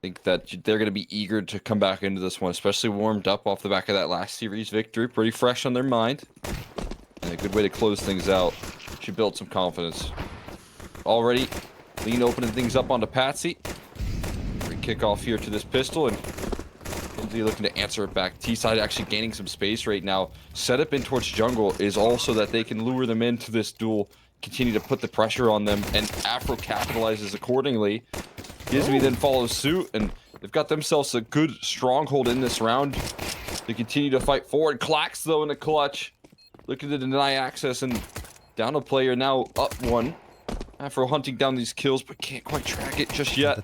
think that they're going to be eager to come back into this one, especially warmed up off the back of that last series victory. Pretty fresh on their mind. And a good way to close things out. Should build some confidence. Already, Lean opening things up onto Patsy. Free kickoff here to this pistol, and Kenzie looking to answer it back. T-side actually gaining some space right now. Setup in towards jungle is also that they can lure them into this duel, continue to put the pressure on them, and Afro capitalizes accordingly. Gizmi then follows suit, and they've got themselves a good stronghold in this round to continue to fight forward. Clax, though, in the clutch, looking to deny access, and down a player, now up one. Afro hunting down these kills, but can't quite track it just yet.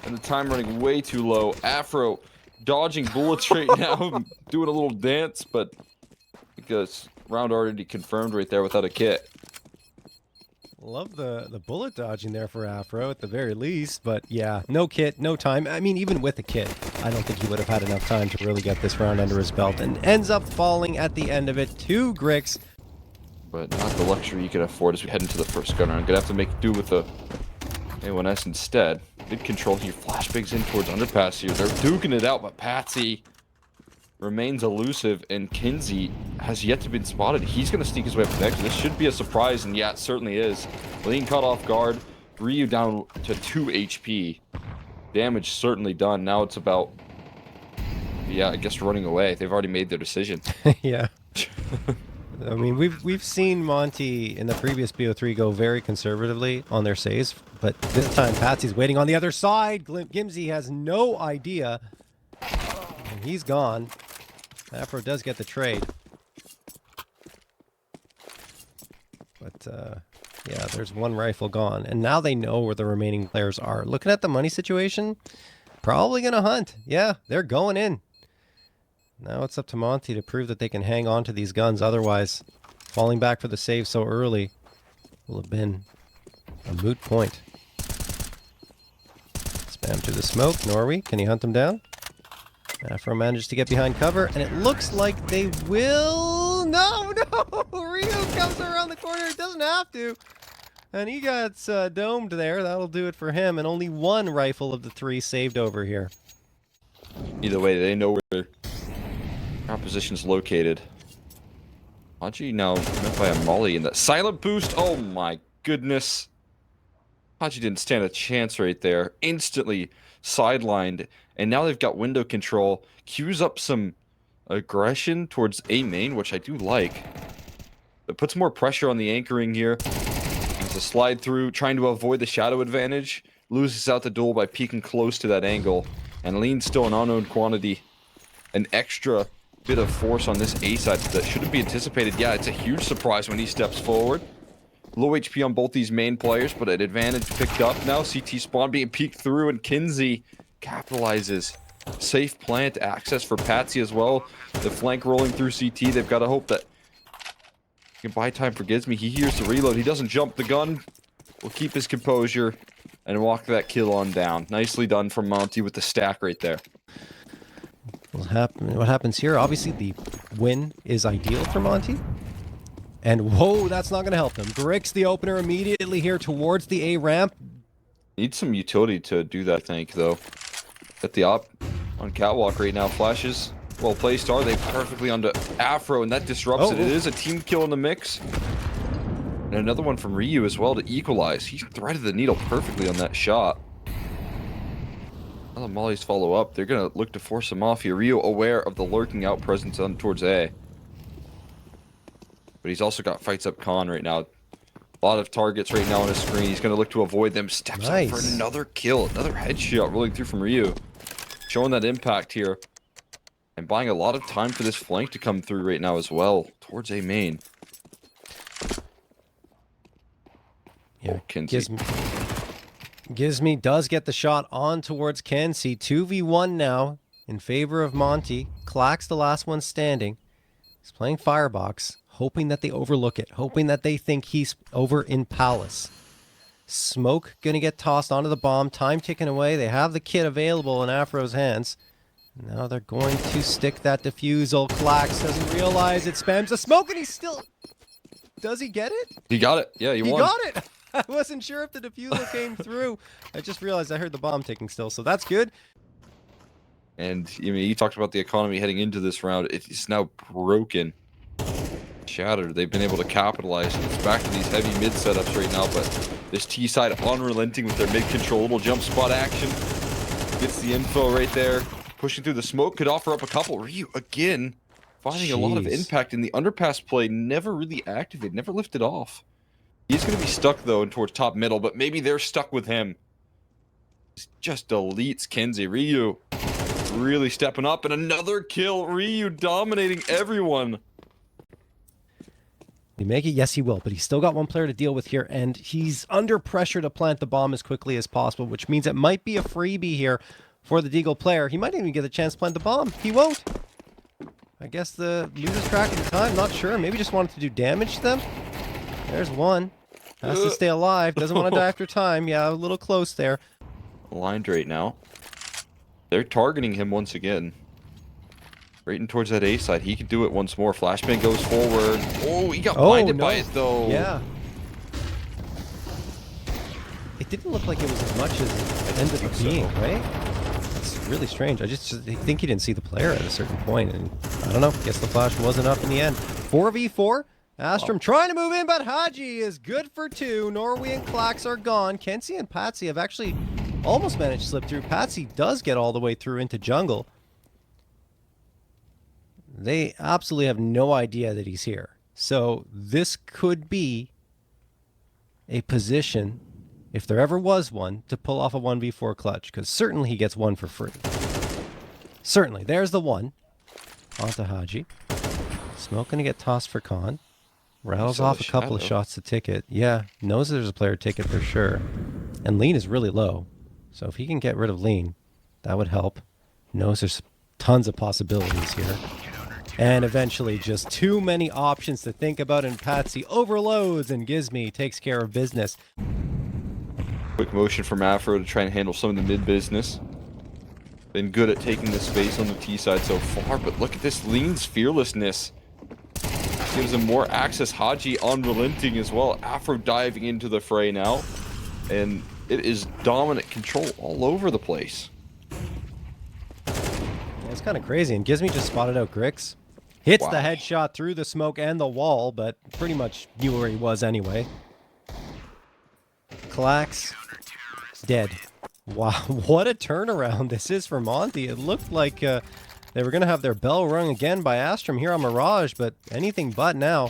And the time running way too low. Afro dodging bullets right now, doing a little dance, but because round already confirmed right there without a kit. Love the bullet dodging there for Afro at the very least, but yeah, no kit, no time. I mean, even with a kit, I don't think he would have had enough time to really get this round under his belt, and ends up falling at the end of it. 2 Grix. But not the luxury you can afford as we head into the first gun round. Gonna have to make do with the A1S instead. Good control here. Flashbangs in towards underpass here. They're duking it out, but Patsy remains elusive, and Kinsey has yet to be spotted. He's going to sneak his way up next. This should be a surprise, and yeah, it certainly is. Lean caught off guard. Ryu down to 2 HP. Damage certainly done. Now it's about, yeah, I guess running away. They've already made their decision. Yeah. I mean, we've seen Monte in the previous BO3 go very conservatively on their saves, but this time Patsy's waiting on the other side. Gimsy has no idea, and he's gone. Afro does get the trade. But, yeah, there's 1 rifle gone. And now they know where the remaining players are. Looking at the money situation, probably going to hunt. Yeah, they're going in. Now it's up to Monte to prove that they can hang on to these guns. Otherwise, falling back for the save so early will have been a moot point. Spam through the smoke. Norway, can he hunt them down? Afro manages to get behind cover, and it looks like they will... No! Rio comes around the corner. It doesn't have to. And he got domed there. That'll do it for him. And only 1 rifle of the 3 saved over here. Either way, they know where our position's located. Haji now met by a molly in that silent boost. Oh my goodness. Haji didn't stand a chance right there. Instantly sidelined. And now they've got window control. Queues up some aggression towards A main, which I do like. It puts more pressure on the anchoring here. There's a slide through, trying to avoid the shadow advantage. Loses out the duel by peeking close to that angle. And Lean's still an unknown quantity. An extra bit of force on this A side that shouldn't be anticipated. Yeah, it's a huge surprise when he steps forward. Low HP on both these main players, but an advantage picked up now. CT spawn being peeked through, and Kinsey capitalizes. Safe plant access for Patsy as well. The flank rolling through CT. They've got to hope that he can buy time for Gizmi. He hears the reload. He doesn't jump the gun. Will keep his composure and walk that kill on down. Nicely done from Monte with the stack right there. What happens here? Obviously, the win is ideal for Monte. And whoa, that's not going to help them. Grix, the opener, immediately here towards the A ramp. Needs some utility to do that, I think, though. At the op on catwalk right now. Flashes. Well placed are they perfectly onto Afro, and that disrupts it. It is a team kill in the mix. And another one from Ryu as well to equalize. He threaded the needle perfectly on that shot. Now the mollies follow up. They're going to look to force him off here. Ryu aware of the lurking out presence on towards A. But he's also got fights up con right now. A lot of targets right now on his screen. He's going to look to avoid them. Steps up for another kill. Another headshot rolling through from Ryu. Showing that impact here. And buying a lot of time for this flank to come through right now as well. Towards A main. Yeah, Kinsey. Gizmi does get the shot on towards Kenzie. 2v1 now in favor of Monte. Clack's the last one standing. He's playing Firebox, hoping that they overlook it, hoping that they think he's over in Palace. Smoke gonna get tossed onto the bomb. Time ticking away. They have the kit available in Afro's hands. Now they're going to stick that defusal. Clax doesn't realize it spams the smoke, and he's still... Does he get it? He got it. Yeah, he won. He got it! I wasn't sure if the defusal came through. I just realized I heard the bomb ticking still, so that's good. And I mean, you talked about the economy heading into this round. It is now broken, shattered. They've been able to capitalize. It's back to these heavy mid setups right now, but this T side unrelenting with their mid control, little jump spot action. Gets the info right there. Pushing through the smoke, could offer up a couple. Ryu, again, finding a lot of impact in the underpass play. Never really activated, never lifted off. He's going to be stuck, though, towards top middle, but maybe they're stuck with him. He just deletes Kenzie. Ryu really stepping up, and another kill. Ryu dominating everyone. They make it? Yes, he will, but he's still got one player to deal with here, and he's under pressure to plant the bomb as quickly as possible, which means it might be a freebie here for the Deagle player. He might even get a chance to plant the bomb. He won't. I guess the loser's tracking the time. Not sure. Maybe just wanted to do damage to them. There's one. Has to stay alive. Doesn't want to die after time. Yeah, a little close there. Aligned right now. They're targeting him once again. Right in towards that A side. He can do it once more. Flashbang goes forward. Oh, he got blinded by it, though. Yeah. It didn't look like it was as much as it ended up being, right? It's really strange. I think he didn't see the player at a certain point, and I don't know. Guess the flash wasn't up in the end. 4v4. Astrum trying to move in, but Haji is good for 2. Norway and Clax are gone. Kenzie and Patsy have actually almost managed to slip through. Patsy does get all the way through into jungle. They absolutely have no idea that he's here. So this could be a position, if there ever was one, to pull off a 1v4 clutch, because certainly he gets one for free. Certainly. There's the one. Onto Haji. Smoke going to get tossed for Khan. Rattles off a couple of shots to ticket. Yeah, knows there's a player ticket for sure. And lean is really low. So if he can get rid of lean, that would help. Knows there's tons of possibilities here. And eventually just too many options to think about, and Patsy overloads, and Gizmy takes care of business. Quick motion from Afro to try and handle some of the mid business. Been good at taking the space on the T side so far, but look at this lean's fearlessness. Gives him more access. Haji unrelenting as well. Afro diving into the fray now. And it is dominant control all over the place. Yeah, it's kind of crazy. And Gizmy just spotted out Grix. Hits the headshot through the smoke and the wall, but pretty much knew where he was anyway. Clax, dead. Wow, what a turnaround this is for Monte. It looked like they were going to have their bell rung again by Astrum here on Mirage, but anything but now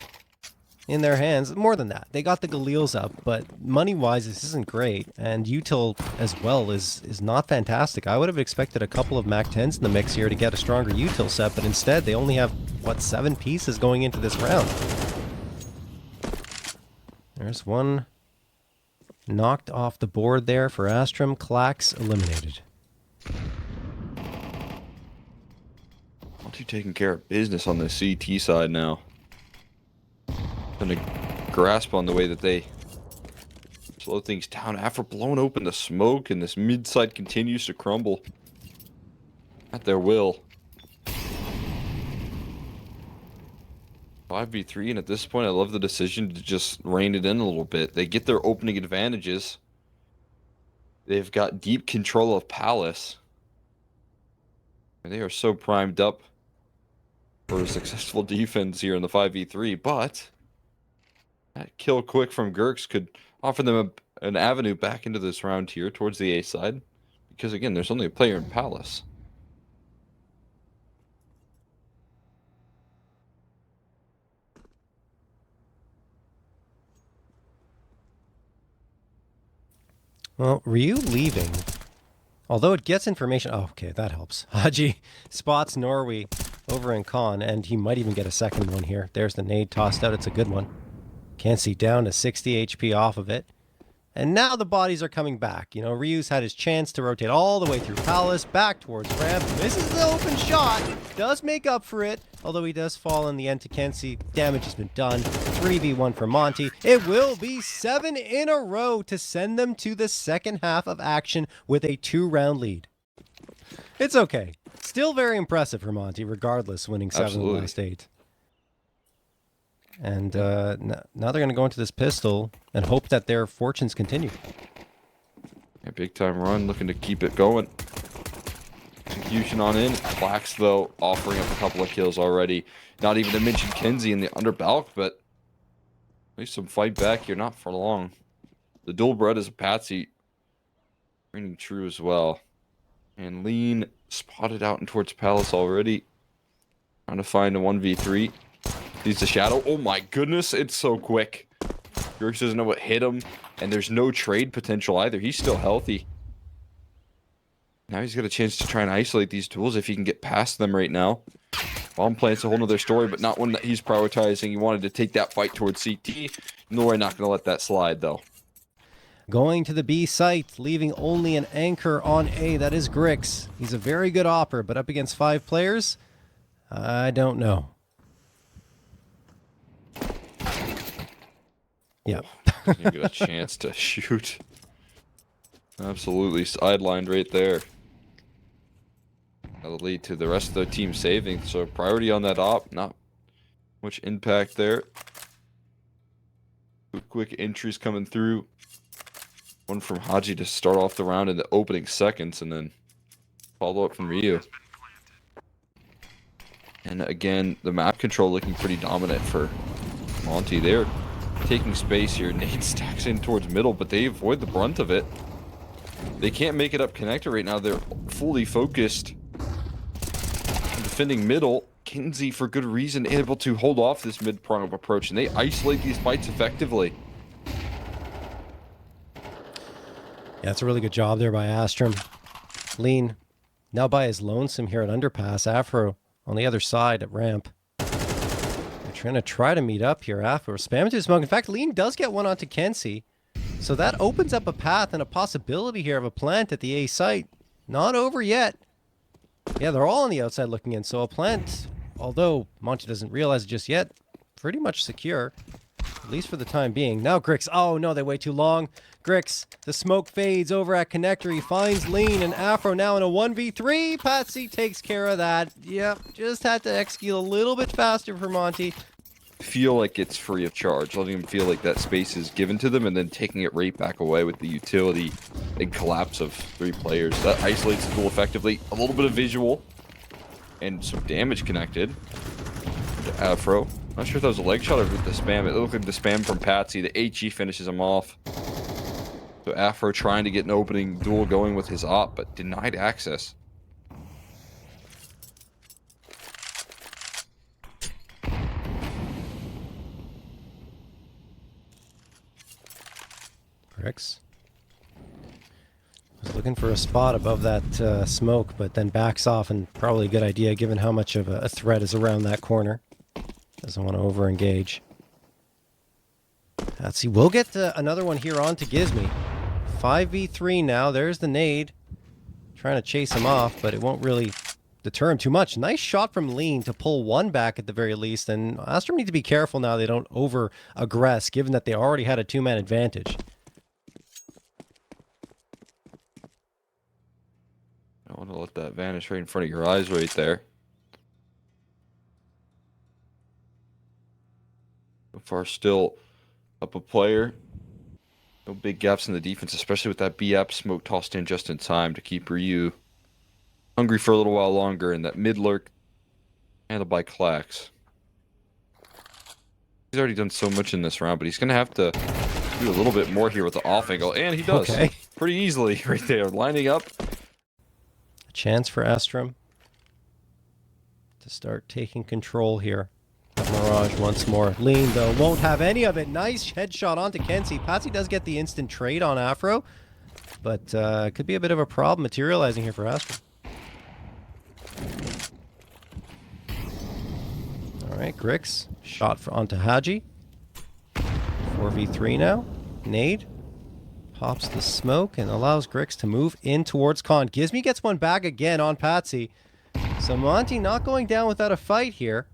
in their hands. More than that, they got the Galils up, but money-wise, this isn't great. And util as well is not fantastic. I would have expected a couple of Mac 10s in the mix here to get a stronger util set, but instead they only have, what, 7 pieces going into this round. There's one knocked off the board there for Astrum. Clax eliminated. Monte taking care of business on the CT side now. Gonna grasp on the way that they slow things down. After blowing open the smoke, and this mid side continues to crumble at their will. 5v3, and at this point I love the decision to just rein it in a little bit. They get their opening advantages. They've got deep control of Palace. They are so primed up for a successful defense here in the 5v3, but that kill quick from Gurks could offer them an avenue back into this round here towards the A side, because again, there's only a player in Palace. Well, Ryu leaving, although it gets information. Oh, okay, that helps. Haji spots Norway over in Khan, and he might even get a second one here. There's the nade tossed out. It's a good one. Can't see down to 60 HP off of it. And now the bodies are coming back. You know, Ryu's had his chance to rotate all the way through Palace, back towards ramp. Misses the open shot. Does make up for it, although he does fall in the end to Kenzie. Damage has been done. 3v1 for Monte. It will be 7 in a row to send them to the second half of action with a 2-round lead. It's okay. Still very impressive for Monte, regardless, winning 7 of the last 8. And now they're going to go into this pistol and hope that their fortunes continue. A big time run, looking to keep it going. Execution on in. Flux, though, offering up a couple of kills already. Not even to mention Kenzie in the underbalk, but at least some fight back here, not for long. The dual bred is a Patsy. Reigning true as well. And Lean spotted out and towards Palace already. Trying to find a 1v3. Needs the shadow. Oh my goodness, it's so quick. Grix doesn't know what hit him. And there's no trade potential either. He's still healthy. Now he's got a chance to try and isolate these tools if he can get past them right now. Bomb plant's a whole nother story, but not one that he's prioritizing. He wanted to take that fight towards CT. No, we're not going to let that slide, though. Going to the B site, leaving only an anchor on A. That is Grix. He's a very good opper, but up against 5 players, I don't know. Yeah. You get a chance to shoot. Absolutely sidelined right there. That'll lead to the rest of the team saving. So priority on that op, not much impact there. Quick entries coming through. One from Haji to start off the round in the opening seconds, and then follow up from Ryu. And again, the map control looking pretty dominant for Monte. They're taking space here. Nate stacks in towards middle, but they avoid the brunt of it. They can't make it up connector right now. They're fully focused on defending middle. Kenzie, for good reason, able to hold off this mid-prong approach, and they isolate these fights effectively. Yeah, it's a really good job there by Astrum. Lean, now by his lonesome here at underpass. Afro on the other side at ramp. They're trying to meet up here. Afro spamming to smoke. In fact, Lean does get one onto Kenzie. So that opens up a path and a possibility here of a plant at the A site. Not over yet. Yeah, they're all on the outside looking in. So a plant, although Monte doesn't realize it just yet, pretty much secure. At least for the time being. Now Grix. Oh no, they wait too long. Grix, the smoke fades over at connector. He finds Lean and Afro now in a 1v3. Patsy takes care of that. Yep, just had to execute a little bit faster for Monte. Feel like it's free of charge, letting them feel like that space is given to them and then taking it right back away with the utility and collapse of 3 players. That isolates the duel effectively. A little bit of visual and some damage connected to Afro. Not sure if that was a leg shot or the spam. It looked like the spam from Patsy. The HE finishes him off. So Afro trying to get an opening duel going with his op, but denied access. Grix was looking for a spot above that smoke, but then backs off, and probably a good idea given how much of a threat is around that corner. Doesn't want to over-engage. Patsy will get another one here on to Gizmy. 5v3 now. There's the nade. Trying to chase him off, but it won't really deter him too much. Nice shot from Lean to pull one back at the very least. And Astrum need to be careful now they don't over-aggress, given that they already had a 2-man advantage. I want to let that vanish right in front of your eyes right there. So far still up a player. No big gaps in the defense, especially with that B-app smoke tossed in just in time to keep Ryu hungry for a little while longer, and that mid lurk handled by Clax. He's already done so much in this round, but he's going to have to do a little bit more here with the off angle, and he does. Okay. Pretty easily right there, lining up. A chance for Astrum to start taking control here. Mirage once more. Lean, though, won't have any of it. Nice headshot onto Kenzie. Patsy does get the instant trade on Afro, but could be a bit of a problem materializing here for Astrum. All right, Grix. Shot onto Haji. 4v3 now. Nade. Pops the smoke and allows Grix to move in towards Con. Gizmy gets one back again on Patsy. So Monte not going down without a fight here.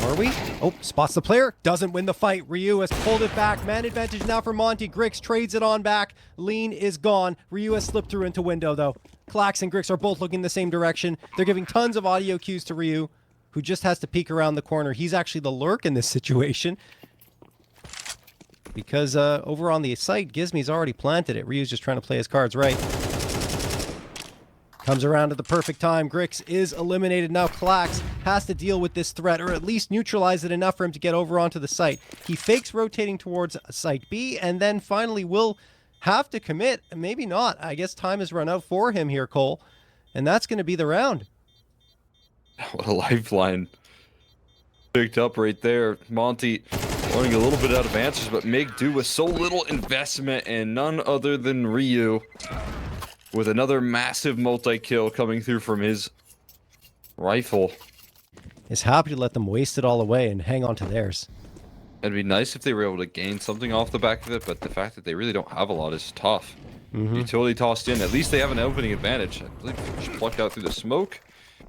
Are we? Oh, spots the player. Doesn't win the fight. Ryu has pulled it back. Man advantage now for Monte. Grix trades it on back. Lean is gone. Ryu has slipped through into window, though. Clax and Grix are both looking the same direction. They're giving tons of audio cues to Ryu. who just has to peek around the corner. He's actually the lurk in this situation. Because over on the site, Gizmy's already planted it. Ryu's just trying to play his cards right. Comes around at the perfect time. Grix is eliminated. Now Klax has to deal with this threat, or at least neutralize it enough for him to get over onto the site. He fakes rotating towards site B, and then finally will have to commit. Maybe not. I guess time has run out for him here, Cole. And that's going to be the round. What a lifeline picked up right there. Monte running a little bit out of answers, but make do with so little investment, and none other than Ryu with another massive multi-kill coming through from his rifle. Is happy to let them waste it all away and hang on to theirs. It'd be nice if they were able to gain something off the back of it, but the fact that they really don't have a lot is tough. Utility tossed in. At least they have an opening advantage. I believe he plucked out through the smoke,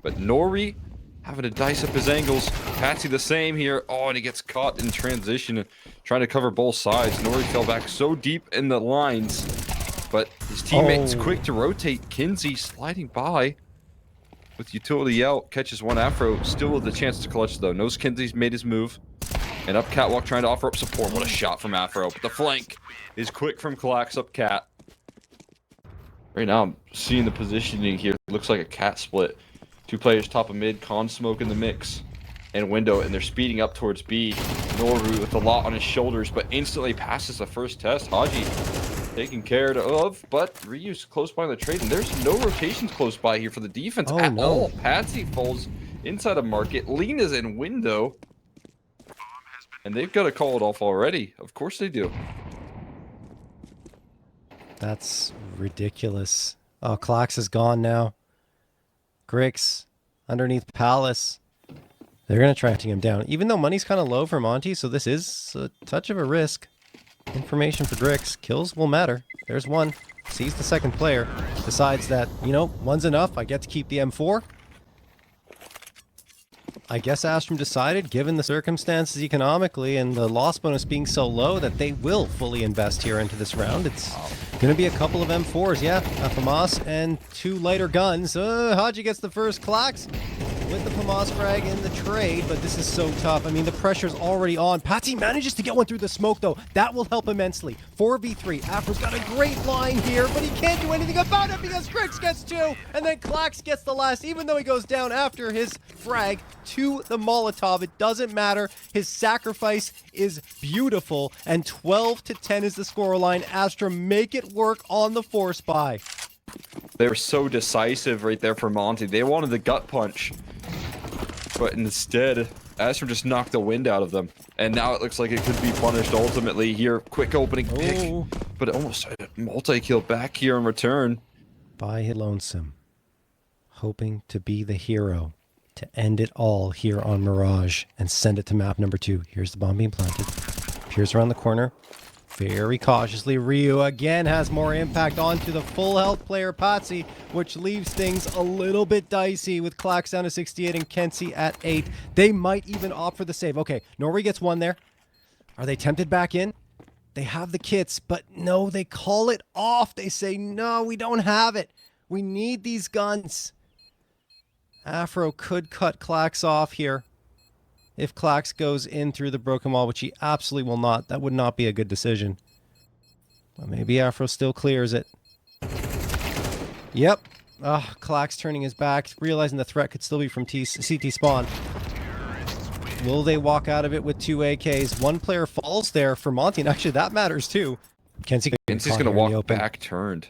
but Nori having to dice up his angles. Patsy the same here. Oh, and he gets caught in transition, trying to cover both sides. Nori fell back so deep in the lines, but his teammate's quick to rotate. Kinsey sliding by with utility out, catches one Afro. Still with the chance to clutch though. Knows Kinsey's made his move. And up Catwalk trying to offer up support. What a shot from Afro. But the flank is quick from Klax up Cat. Right now I'm seeing the positioning here. It looks like a Cat split. Two players top of mid, Con Smoke in the mix, and Window, and they're speeding up towards B. Noru with a lot on his shoulders, but instantly passes the first test. Haji taken care of, but Ryu's close by on the trade, and there's no rotations close by here for the defense at all. Patsy falls inside a market. Lena's in Window, and they've got to call it off already. Of course they do. That's ridiculous. Oh, Klax is gone now. Grix underneath Palace. They're going to try hunting him down. Even though money's kind of low for Monte, so this is a touch of a risk. Information for Grix. Kills will matter. There's one. Sees the second player. Decides that, you know, one's enough. I get to keep the M4. I guess Astrum decided, given the circumstances economically and the loss bonus being so low, that they will fully invest here into this round. It's going to be a couple of M4s, yeah. A FAMAS and two lighter guns. Haji gets the first Klax with the FAMAS frag in the trade, but this is so tough. I mean, the pressure's already on. Patsy manages to get one through the smoke, though. That will help immensely. 4v3. Afro's got a great line here, but he can't do anything about it because Grix gets two, and then Klax gets the last, even though he goes down after his frag to the Molotov. It doesn't matter. His sacrifice is beautiful, and 12-10 is the scoreline. Astrum make it work on the force buy. They're so decisive right there for Monte. They wanted the gut punch, but instead, Astrum just knocked the wind out of them. And now it looks like it could be punished ultimately here. Quick opening pick, but almost a multi-kill back here in return. By Lonesome, hoping to be the hero to end it all here on Mirage and send it to map number 2. Here's the bomb being planted. Appears around the corner. Very cautiously, Ryu again has more impact onto the full health player Patsy, which leaves things a little bit dicey with Klax down to 68 and Kenzie at 8. They might even opt for the save. Okay, Nori gets one there. Are they tempted back in? They have the kits, but no, they call it off. They say, no, we don't have it. We need these guns. Afro could cut Klax off here. If Klax goes in through the broken wall, which he absolutely will not, that would not be a good decision. But maybe Afro still clears it. Yep. Klax turning his back, realizing the threat could still be from CT spawn. Will they walk out of it with 2 AKs? One player falls there for Monte, and actually that matters too. Kenzie's going to walk back turned.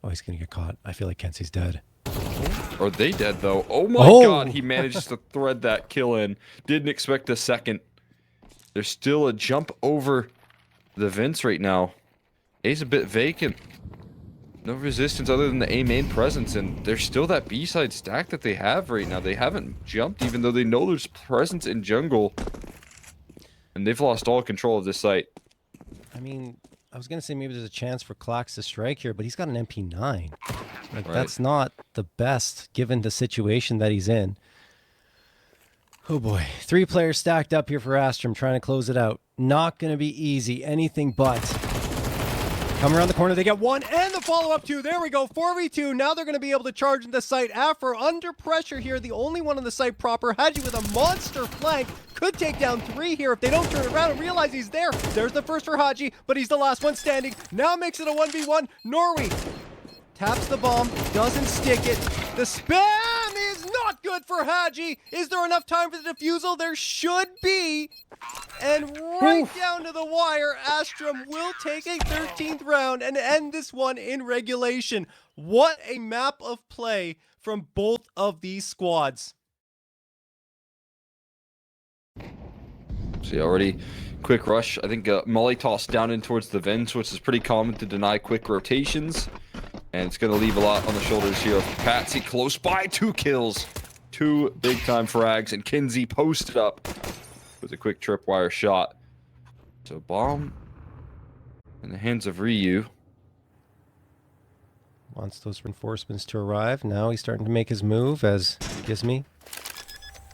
Oh, he's going to get caught. I feel like Kenzie's dead. Are they dead though? Oh my god, he managed to thread that kill in. Didn't expect a second. There's still a jump over the vents right now. A's a bit vacant. No resistance other than the A main presence, and there's still that B side stack that they have right now. They haven't jumped even though they know there's presence in jungle. And they've lost all control of this site. I mean, I was going to say maybe there's a chance for Klax to strike here, but he's got an MP9. Like, that's not the best given the situation that he's in. Oh boy. 3 players stacked up here for Astrum trying to close it out. Not going to be easy. Anything but. Come around the corner, they get one, and the follow-up two. There we go, 4v2. Now they're going to be able to charge into site. After under pressure here, the only one on the site proper. Hadji with a monster flank. Could take down 3 here if they don't turn around and realize he's there. There's the first for Hadji, but he's the last one standing. Now makes it a 1v1. Norway taps the bomb, doesn't stick it. The spam is not good for Hadji. Is there enough time for the defusal? There should be. And right down to the wire, Astrum will take a 13th round and end this one in regulation. What a map of play from both of these squads. See, already quick rush. I think Molly tossed down in towards the vents, which is pretty common to deny quick rotations. And it's going to leave a lot on the shoulders here of Patsy. Close by, 2 kills. 2 big-time frags, and Kinsey posted up with a quick tripwire shot. So bomb in the hands of Ryu. Wants those reinforcements to arrive. Now he's starting to make his move as Gizmy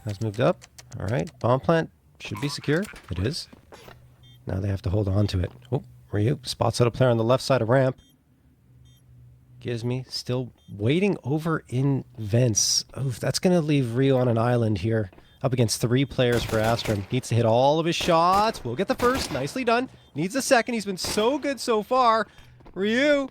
has moved up. All right, bomb plant should be secure. It is. Now they have to hold on to it. Oh, Ryu spots out a player on the left side of ramp. Gizmy still waiting over in vents. Oof, that's going to leave Ryu on an island here. Up against 3 players for Astrum. Needs to hit all of his shots. We'll get the first. Nicely done. Needs the second. He's been so good so far. Ryu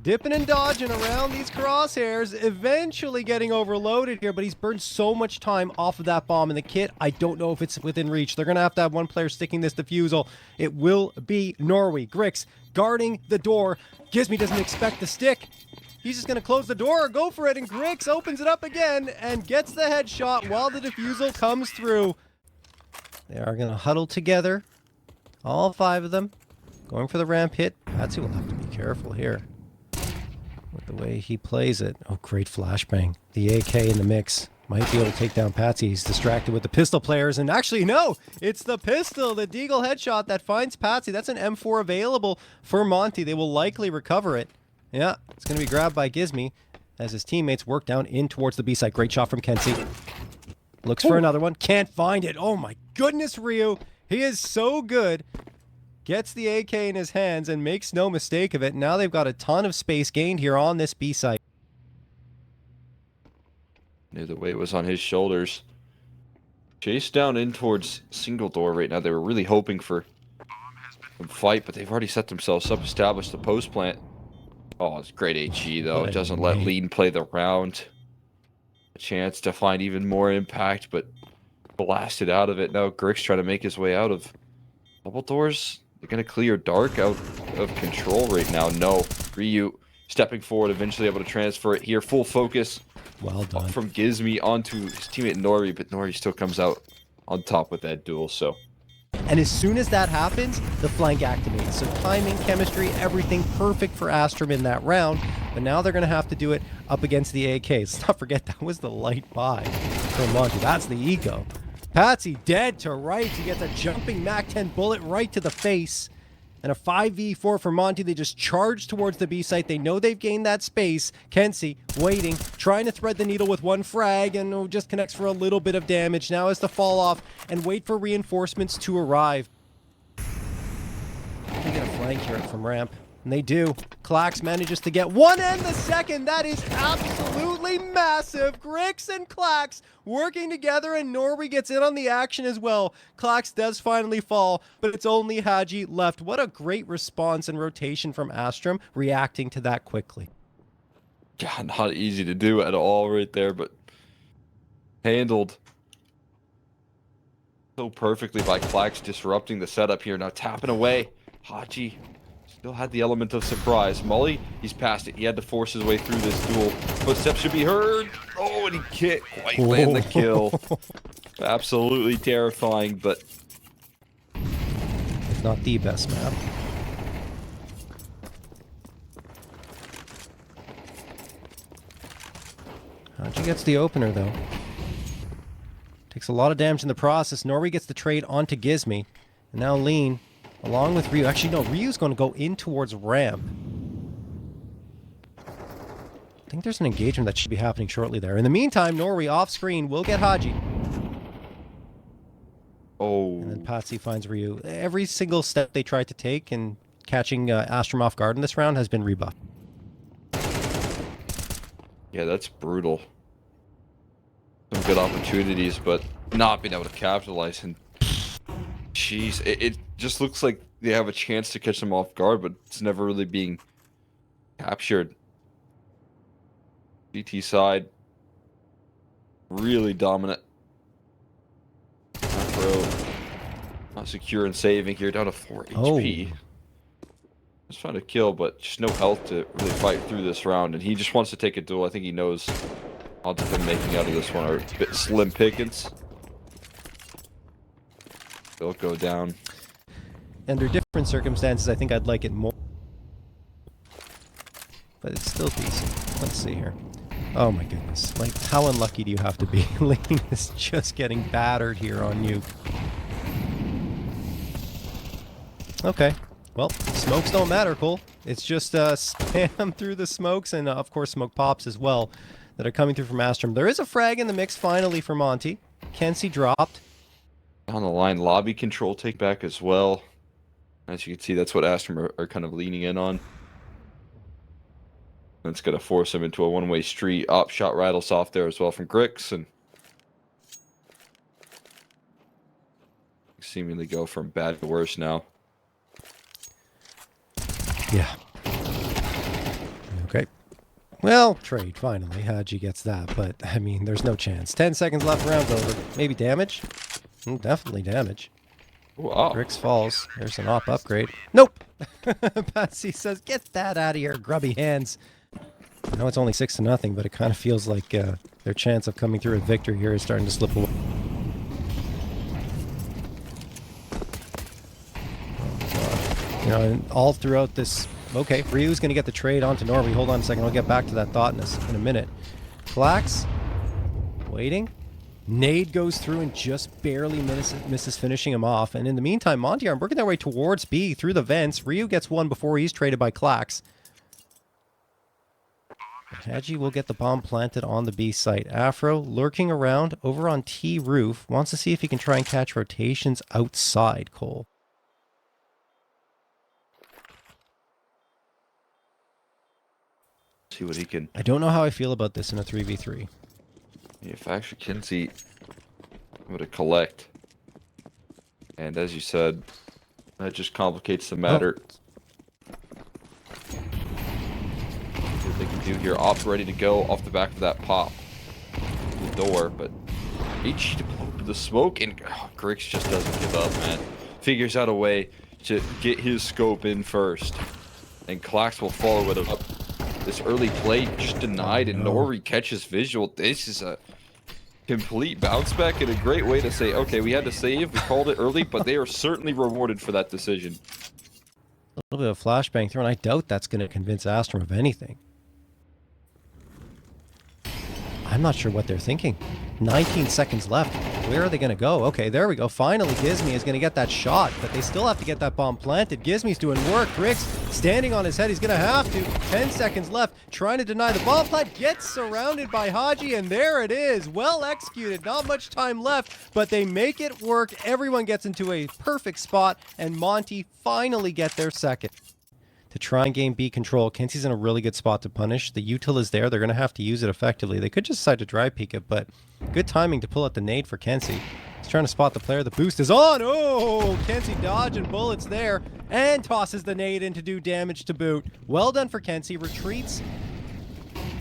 dipping and dodging around these crosshairs. Eventually getting overloaded here, but he's burned so much time off of that bomb in the kit. I don't know if it's within reach. They're going to have one player sticking this defusal. It will be Norway. Grix guarding the door. Gizmy doesn't expect the stick. He's just going to close the door, go for it, and Grix opens it up again and gets the headshot while the defusal comes through. They are going to huddle together, all 5 of them, going for the ramp hit. Patsy will have to be careful here with the way he plays it. Oh, great flashbang. The AK in the mix might be able to take down Patsy. He's distracted with the pistol players, and actually, no, it's the pistol, the Deagle headshot that finds Patsy. That's an M4 available for Monte. They will likely recover it. Yeah, it's going to be grabbed by Gizmy as his teammates work down in towards the B side. Great shot from Kenzie. Looks for another one. Can't find it. Oh my goodness, Ryu. He is so good. Gets the AK in his hands and makes no mistake of it. Now they've got a ton of space gained here on this B side. Knew the weight was on his shoulders. Chase down in towards single door right now. They were really hoping for a fight, but they've already set themselves up, established the post plant. Oh, it's great HE though. It doesn't let Lean play the round. A chance to find even more impact, but blasted out of it. Now Grix trying to make his way out of double doors. They're going to clear Dark out of control right now. No. Ryu stepping forward, eventually able to transfer it here. Full focus. Well done. From Gizmy onto his teammate Nori, but Nori still comes out on top with that duel, so. And as soon as that happens, the flank activates. So timing, chemistry, everything perfect for Astrum in that round. But now they're going to have to do it up against the AKs. Let's not forget, that was the light buy from Monte. That's the ego. Patsy dead to rights. He gets a jumping MAC-10 bullet right to the face. And a 5v4 for Monte. They just charge towards the B site. They know they've gained that space. Kenzie waiting, trying to thread the needle with one frag, and just connects for a little bit of damage. Now has to fall off and wait for reinforcements to arrive. They get a flank here from ramp. And they do. Clax manages to get one and the second. That is absolutely massive. Grix and Clax working together, and Norway gets in on the action as well. Clax does finally fall, but it's only Hadji left. What a great response and rotation from Astrum, reacting to that quickly. God, not easy to do at all right there, but handled so perfectly by Clax, disrupting the setup here. Now tapping away. Hadji still had the element of surprise. Mully, he's past it. He had to force his way through this duel. Footsteps should be heard. Oh, and he can't quite land the kill. Absolutely terrifying, but it's not the best map. Hadji gets the opener, though. Takes a lot of damage in the process. Norway gets the trade onto Gizmy. And now Lean, along with Ryu. Actually, no, Ryu's going to go in towards ramp. I think there's an engagement that should be happening shortly there. In the meantime, Norway off screen will get Hadji. Oh. And then Patsy finds Ryu. Every single step they tried to take, and catching Astrum off guard in this round has been rebuffed. Yeah, that's brutal. Some good opportunities, but not being able to capitalize. And jeez, it just looks like they have a chance to catch them off guard, but it's never really being captured. GT side, really dominant. Afro, not secure and saving here, down to 4 HP. Just found a kill, but just no health to really fight through this round. And he just wants to take a duel. I think he knows odds of him making out of this one are a bit slim pickings. They'll go down. Under different circumstances, I think I'd like it more. But it's still decent. Let's see here. Oh my goodness. Like, how unlucky do you have to be? Lane is just getting battered here on you. Okay. Well, smokes don't matter, Cole. It's just spam through the smokes and, of course, smoke pops as well that are coming through from Astrum. There is a frag in the mix finally for Monte. Kenzie dropped. On the line, lobby control take back as well. As you can see, that's what Astrum are kind of leaning in on. That's going to force him into a one-way street. Op shot rattles off there as well from Grix, and seemingly go from bad to worse now. Yeah. Okay. Well, trade, finally. Haji gets that, but, I mean, there's no chance. 10 seconds left, round's over. Maybe damage? Definitely damage. Wow. Grix falls. There's an op upgrade. Nope! Patsy says, get that out of your grubby hands. I know it's only 6-0, but it kind of feels like their chance of coming through with victory here is starting to slip away. You know, and all throughout this... Okay, Ryu's going to get the trade onto Norway. Hold on a second. I'll get back to that thought in a minute. Flax. Waiting. Nade goes through and just barely misses finishing him off. And in the meantime, Monte are working their way towards B through the vents. Ryu gets one before he's traded by Clax. Haji will get the bomb planted on the B site. Afro lurking around over on T roof. Wants to see if he can try and catch rotations outside, Cole. See what he can. I don't know how I feel about this in a 3v3. If actually Kinsey were to collect, and as you said, that just complicates the matter. See what they can do here. Op ready to go off the back of that pop. The door, but H to blow up the smoke, and Grix just doesn't give up, man. Figures out a way to get his scope in first, and Clax will follow it up. This early play just denied, and Nori catches visual. This is a complete bounce back and a great way to say, okay, we had to save, we called it early, but they are certainly rewarded for that decision. A little bit of flashbang thrown. I doubt that's going to convince Astrum of anything. I'm not sure what they're thinking. 19 seconds left. Where are they going to go? Okay, there we go. Finally, Gizmy is going to get that shot, but they still have to get that bomb planted. Gizmy's doing work. Grix standing on his head. He's going to have to. 10 seconds left. Trying to deny the bomb plant. Gets surrounded by Haji, and there it is. Well executed. Not much time left, but they make it work. Everyone gets into a perfect spot, and Monte finally get their second. To try and gain B control, Kenzie's in a really good spot to punish. The util is there. They're going to have to use it effectively. They could just decide to dry peek it, but good timing to pull out the nade for Kenzie. He's trying to spot the player. The boost is on. Oh, Kenzie dodging bullets there and tosses the nade in to do damage to boot. Well done for Kenzie. Retreats.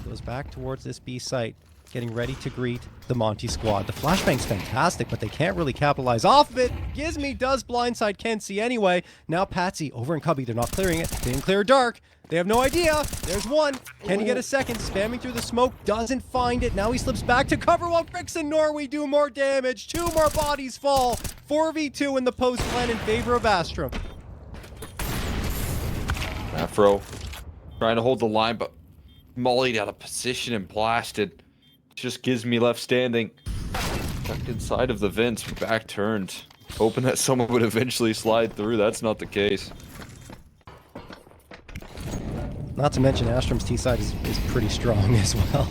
Goes back towards this B site. Getting ready to greet the Monte squad. The flashbang's fantastic, but they can't really capitalize off of it. Gizmy does blindside Kenzie anyway. Now Patsy over in Cubby. They're not clearing it. They didn't clear dark. They have no idea. There's one. Can he get a second? Spamming through the smoke. Doesn't find it. Now he slips back to cover while Grix and Norway do more damage. 2 more bodies fall. 4v2 in the post plan in favor of Astrum. Afro trying to hold the line, but mollied out of position and blasted. Just gives me left standing. Tucked inside of the vents, back turned. Hoping that someone would eventually slide through. That's not the case. Not to mention Astrum's T side is pretty strong as well.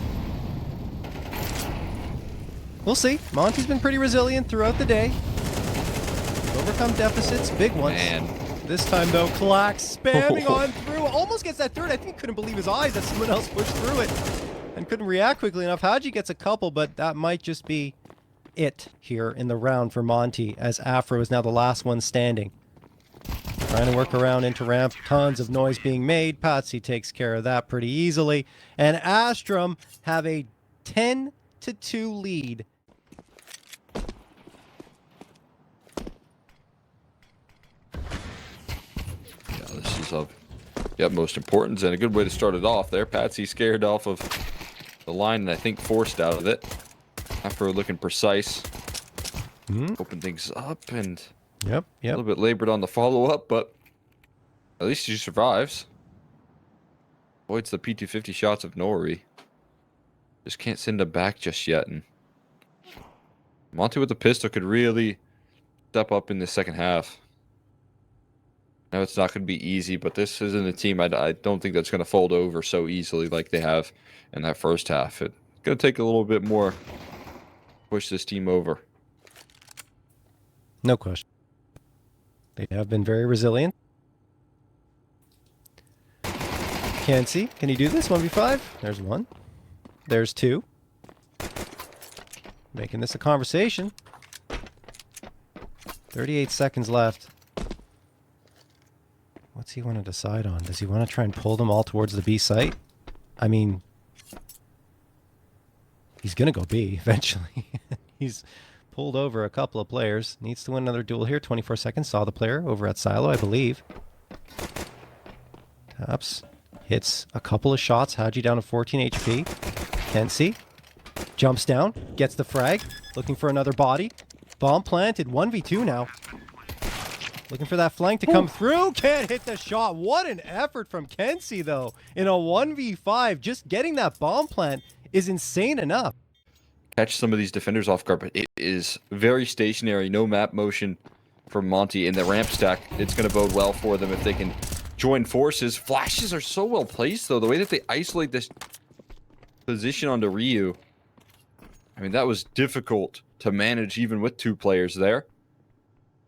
We'll see. Monte's been pretty resilient throughout the day. Overcome deficits, big ones. Man, This time, though, Clax spamming on through. Almost gets that third. I think he couldn't believe his eyes that someone else pushed through it and couldn't react quickly enough. Haji gets a couple, but that might just be it here in the round for Monte, as Afro is now the last one standing. Trying to work around into ramp. Tons of noise being made. Patsy takes care of that pretty easily. And Astrum have a 10-2 lead. This is of the utmost importance and a good way to start it off there. Patsy scared off of the line and I think forced out of it. After looking precise. Open things up and Yep. a little bit labored on the follow-up, but at least he survives. Avoids the P250 shots of Nori. Just can't send him back just yet. And Monte with the pistol could really step up in the second half. Now it's not going to be easy, but this isn't a team I don't think that's going to fold over so easily like they have in that first half. It's going to take a little bit more to push this team over. No question. They have been very resilient. Kenzie, can you do this? 1v5? There's one. There's two. Making this a conversation. 38 seconds left. What's he want to decide on? Does he want to try and pull them all towards the B site? I mean, he's going to go B eventually. He's pulled over a couple of players. Needs to win another duel here. 24 seconds. Saw the player over at Silo, I believe. Taps. Hits a couple of shots. Haji down to 14 HP. Kenzie. Jumps down. Gets the frag. Looking for another body. Bomb planted. 1v2 now. Looking for that flank to come through. Can't hit the shot. What an effort from Kenzie, though. In a 1v5, just getting that bomb plant is insane enough. Catch some of these defenders off guard, but it is very stationary. No map motion from Monte in the ramp stack. It's going to bode well for them if they can join forces. Flashes are so well placed, though. The way that they isolate this position onto Ryu. I mean, that was difficult to manage even with two players there.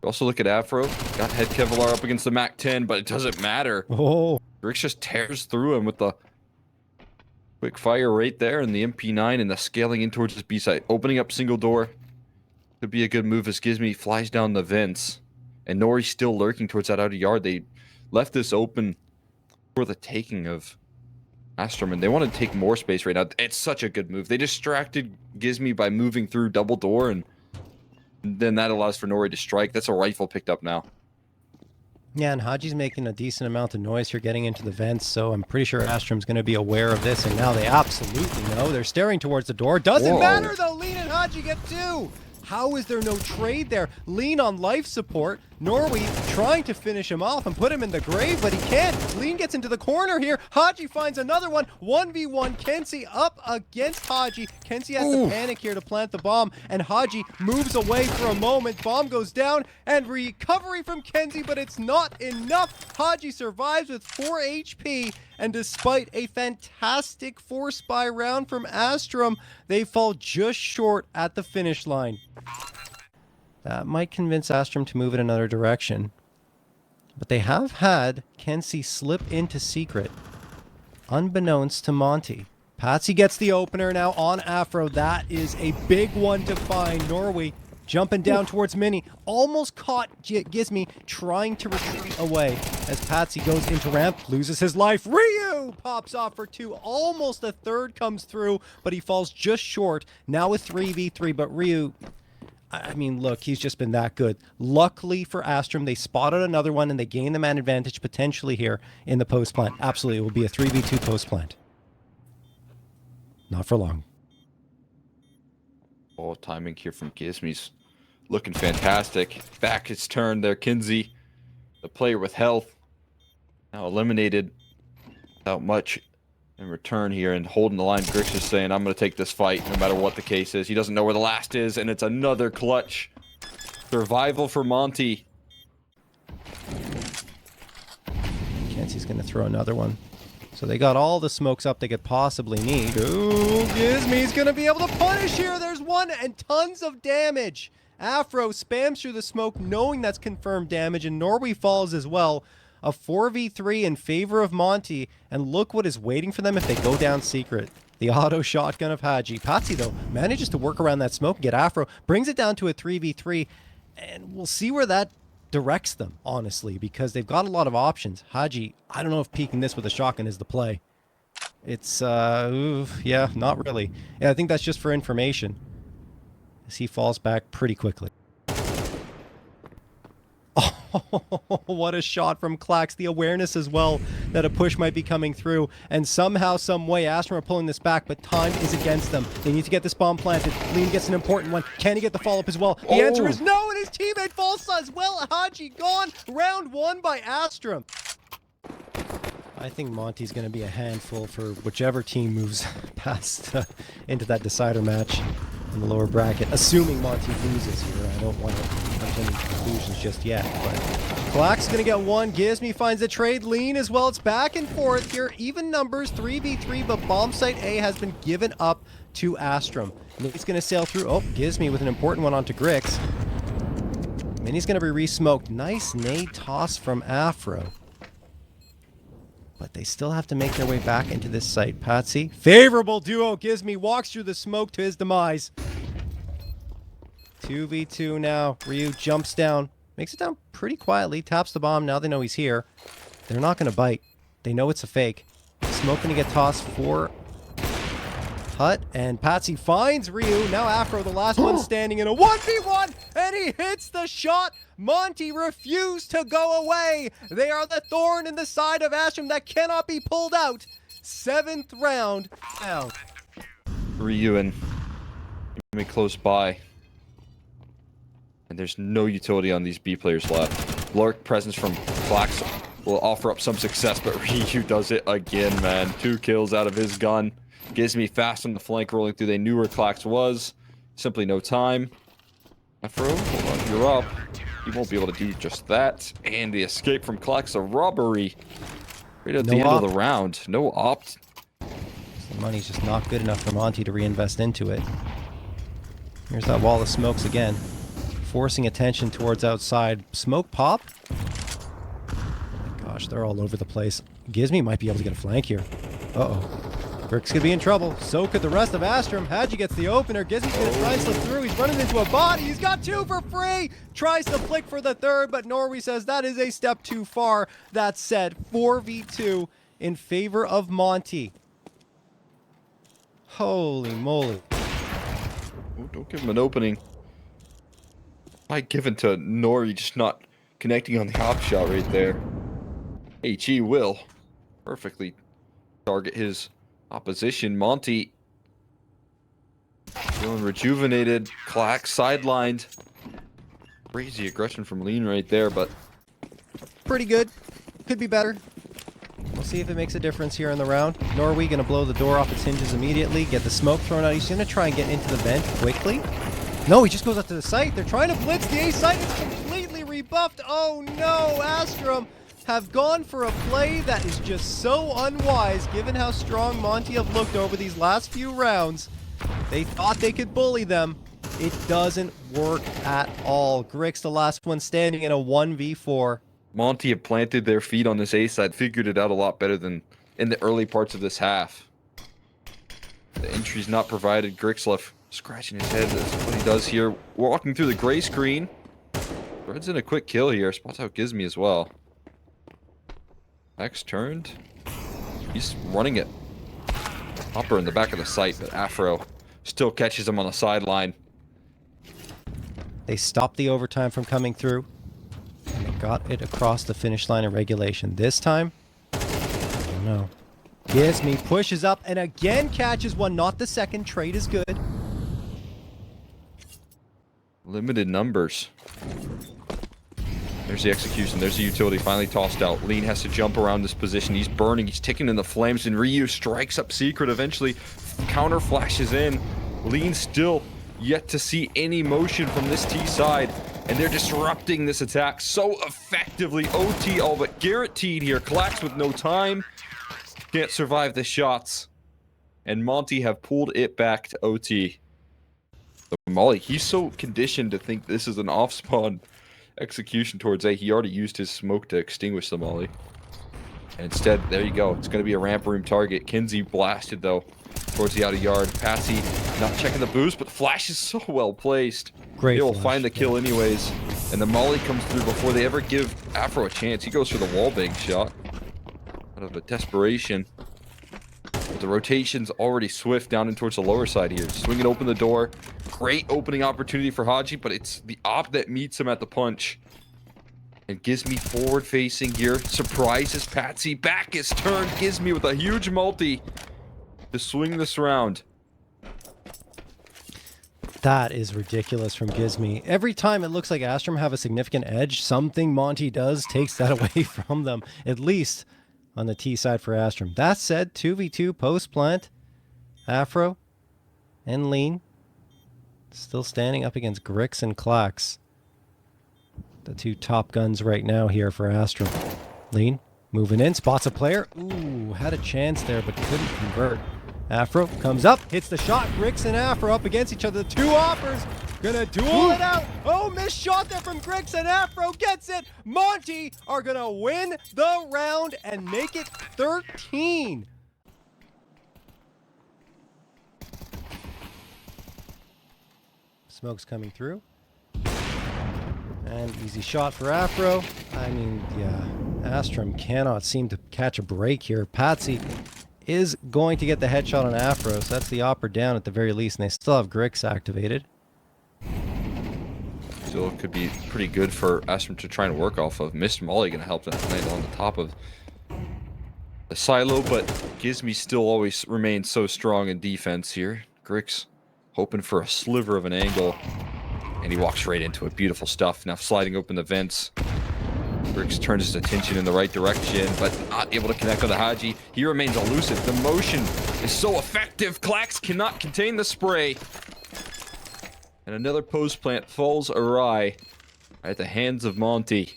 Also look at Afro. Got head Kevlar up against the Mac 10, but it doesn't matter. Oh. Grix just tears through him with the quick fire right there and the MP9 and the scaling in towards his B site. Opening up single door. Could be a good move as Gizmy flies down the vents. And Nori's still lurking towards that outer yard. They left this open for the taking of Astrum, and they want to take more space right now. It's such a good move. They distracted Gizmy by moving through double door, and then that allows for Nori to strike. That's a rifle picked up now. Yeah, and Haji's making a decent amount of noise here getting into the vents, so I'm pretty sure Astrum's going to be aware of this, and now they absolutely know. They're staring towards the door. Doesn't matter, though. Lean and Haji get two. How is there no trade there? Lean on life support. Norway trying to finish him off and put him in the grave, but he can't. Lean gets into the corner here. Haji finds another one. 1v1. Kenzie up against Haji. Kenzie has to panic here to plant the bomb, and Haji moves away for a moment. Bomb goes down, and recovery from Kenzie, but it's not enough. Haji survives with 4 HP, and despite a fantastic 4-spy round from Astrum, they fall just short at the finish line. That might convince Astrum to move in another direction. But they have had Kenzie slip into secret, unbeknownst to Monte. Patsy gets the opener now on Afro. That is a big one to find. Norway jumping down towards Mini. Almost caught Gizmy trying to retreat away as Patsy goes into ramp, loses his life. Ryu pops off for 2. Almost a third comes through, but he falls just short. Now with 3v3, but Ryu, I mean, look, he's just been that good. Luckily for Astrum, they spotted another one and they gain the man advantage potentially here in the post plant. Absolutely, it will be a 3v2 post plant. Not for long. Oh, timing here from Gizmy's looking fantastic. Back his turn there, Kenzie, the player with health, now eliminated without much in return here and holding the line. Grix is saying, I'm going to take this fight no matter what the case is. He doesn't know where the last is, and it's another clutch survival for Monte. Kenzie's going to throw another one. So they got all the smokes up they could possibly need. Ooh, Gizmy's going to be able to punish here. There's one and tons of damage Afro spams through the smoke, knowing that's confirmed damage, and Norway falls as well. A 4v3 in favor of Monte, and look what is waiting for them if they go down secret. The auto shotgun of Haji. Patsy, though, manages to work around that smoke and get Afro, brings it down to a 3v3, and we'll see where that directs them, honestly, because they've got a lot of options. Haji, I don't know if peeking this with a shotgun is the play. It's, yeah, not really. Yeah, I think that's just for information, as he falls back pretty quickly. Oh, what a shot from Klax. The awareness as well that a push might be coming through. And somehow, some way, Astrum are pulling this back, but time is against them. They need to get this bomb planted. Lean gets an important one. Can he get the follow-up as well? The answer is no, and his teammate falls as well. Haji gone. Round 1 by Astrum. I think Monte's going to be a handful for whichever team moves past into that decider match in the lower bracket, assuming Monte loses here. I don't want to come to any conclusions just yet, but Klax is going to get one. Gizmi finds a trade. Lean as well. It's back and forth here. Even numbers, 3v3, but bomb site A has been given up to Astrum. He's going to sail through. Oh, Gizmi with an important one onto Grix. Mini's going to be re-smoked. Nice nade toss from Afro. But they still have to make their way back into this site. Patsy, favorable duo. Gizmi walks through the smoke to his demise. 2v2 now. Ryu jumps down. Makes it down pretty quietly. Taps the bomb. Now they know he's here. They're not going to bite. They know it's a fake. Smoke going to get tossed for Hut. And Patsy finds Ryu. Now Afro, the last one standing in a 1v1. And he hits the shot. Monte refused to go away. They are the thorn in the side of Astrum that cannot be pulled out. 7th round out. Ryu and close by. And there's no utility on these B players left. Lurk presence from Flux will offer up some success, but Ryu does it again, man. 2 kills out of his gun. Gizmi fast on the flank rolling through. They knew where Klax was. Simply no time. Afro, hold on, you're up. He won't be able to do just that. And the escape from Klax, a robbery. Right at the end of the round. No opt. The money's just not good enough for Monte to reinvest into it. Here's that wall of smokes again. Forcing attention towards outside. Smoke pop? Oh my gosh, they're all over the place. Gizmi might be able to get a flank here. Uh-oh. Grix could be in trouble. So could the rest of Astrum. Haji gets the opener. Gizmi's going to try and slip through. He's running into a body. He's got 2 for free. Tries to flick for the 3rd, but Norway says that is a step too far. That said, 4v2 in favor of Monte. Holy moly. Oh, don't give him an opening. Might give it to Nori, just not connecting on the hop shot right there. HE will perfectly target his opposition. Monte feeling rejuvenated. Klax sidelined. Crazy aggression from Lean right there, but pretty good. Could be better. We'll see if it makes a difference here in the round. Norway going to blow the door off its hinges immediately. Get the smoke thrown out. He's going to try and get into the vent quickly. No, he just goes up to the site. They're trying to blitz. The A site is completely rebuffed. Oh no, Astrum have gone for a play that is just so unwise given how strong Monte have looked over these last few rounds. They thought they could bully them. It doesn't work at all. Grix, the last one standing in a 1v4. Monte have planted their feet on this A side, figured it out a lot better than in the early parts of this half. The entry's not provided. Grix left scratching his head. That's what he does here. Walking through the gray screen. Threads in a quick kill here. Spots out Gizmi as well. X turned. He's running it. Hopper in the back of the site, but Afro still catches him on the sideline. They stopped the overtime from coming through. And they got it across the finish line in regulation. This time, I don't know. Gizmi pushes up and again catches one. Not the second. Trade is good. Limited numbers. There's the execution. There's the utility finally tossed out. Lean has to jump around this position. He's burning. He's ticking in the flames. And Ryu strikes up Secret eventually. Counter flashes in. Lean still yet to see any motion from this T side. And they're disrupting this attack so effectively. OT all but guaranteed here. Klax with no time. Can't survive the shots. And Monte have pulled it back to OT. The Molly, he's so conditioned to think this is an off-spawn execution towards A. He already used his smoke to extinguish the Molly. And instead, there you go. It's going to be a ramp room target. Kinsey blasted, though, towards the outer yard. Patsy not checking the boost, but Flash is so well placed. Great. They will Flash, find the kill anyways. And the Molly comes through before they ever give Afro a chance. He goes for the wallbang shot out of a desperation. But the rotation's already swift down in towards the lower side here. Swinging open the door. Great opening opportunity for Haji, but it's the op that meets him at the punch. And Gizmy forward facing here. Surprises Patsy. Back is turned. Gizmy with a huge multi to swing this round. That is ridiculous from Gizmy. Every time it looks like Astrum have a significant edge, something Monte does takes that away from them, at least on the T side for Astrum. That said, 2v2 post plant. Afro and Lean still standing up against Grix and Klax. The two top guns right now here for Astrum. Lean moving in, spots a player. Ooh, had a chance there, but couldn't convert. Afro comes up, hits the shot. Grix and Afro up against each other. The two offers gonna duel it out. Oh, missed shot there from Grix, and Afro gets it. Monte are gonna win the round and make it 13. Smoke's coming through. And easy shot for Afro. I mean, yeah, Astrum cannot seem to catch a break here. Patsy is going to get the headshot on Afro, so that's the opper down at the very least, and they still have Grix activated. Still could be pretty good for Astrum to try and work off of. Missed Molly going to help that land on the top of the silo, but Gizmy still always remains so strong in defense here. Grix hoping for a sliver of an angle. And he walks right into it. Beautiful stuff. Now sliding open the vents. Grix turns his attention in the right direction, but not able to connect on the Haji. He remains elusive. The motion is so effective. Klax cannot contain the spray. And another post plant falls awry at the hands of Monte.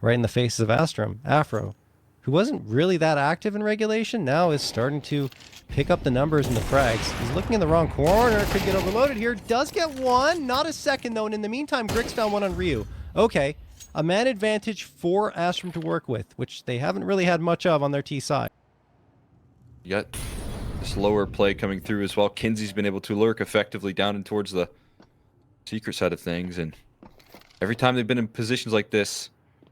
Right in the faces of Astrum. Afro, who wasn't really that active in regulation, now is starting to pick up the numbers in the frags. He's looking in the wrong corner. Could get overloaded here. Does get one. Not a second, though. And in the meantime, Grix found one on Ryu. Okay. A man advantage for Astrum to work with, which they haven't really had much of on their T side. You got this lower play coming through as well. Kinsey's been able to lurk effectively down and towards the secret side of things. And every time they've been in positions like this,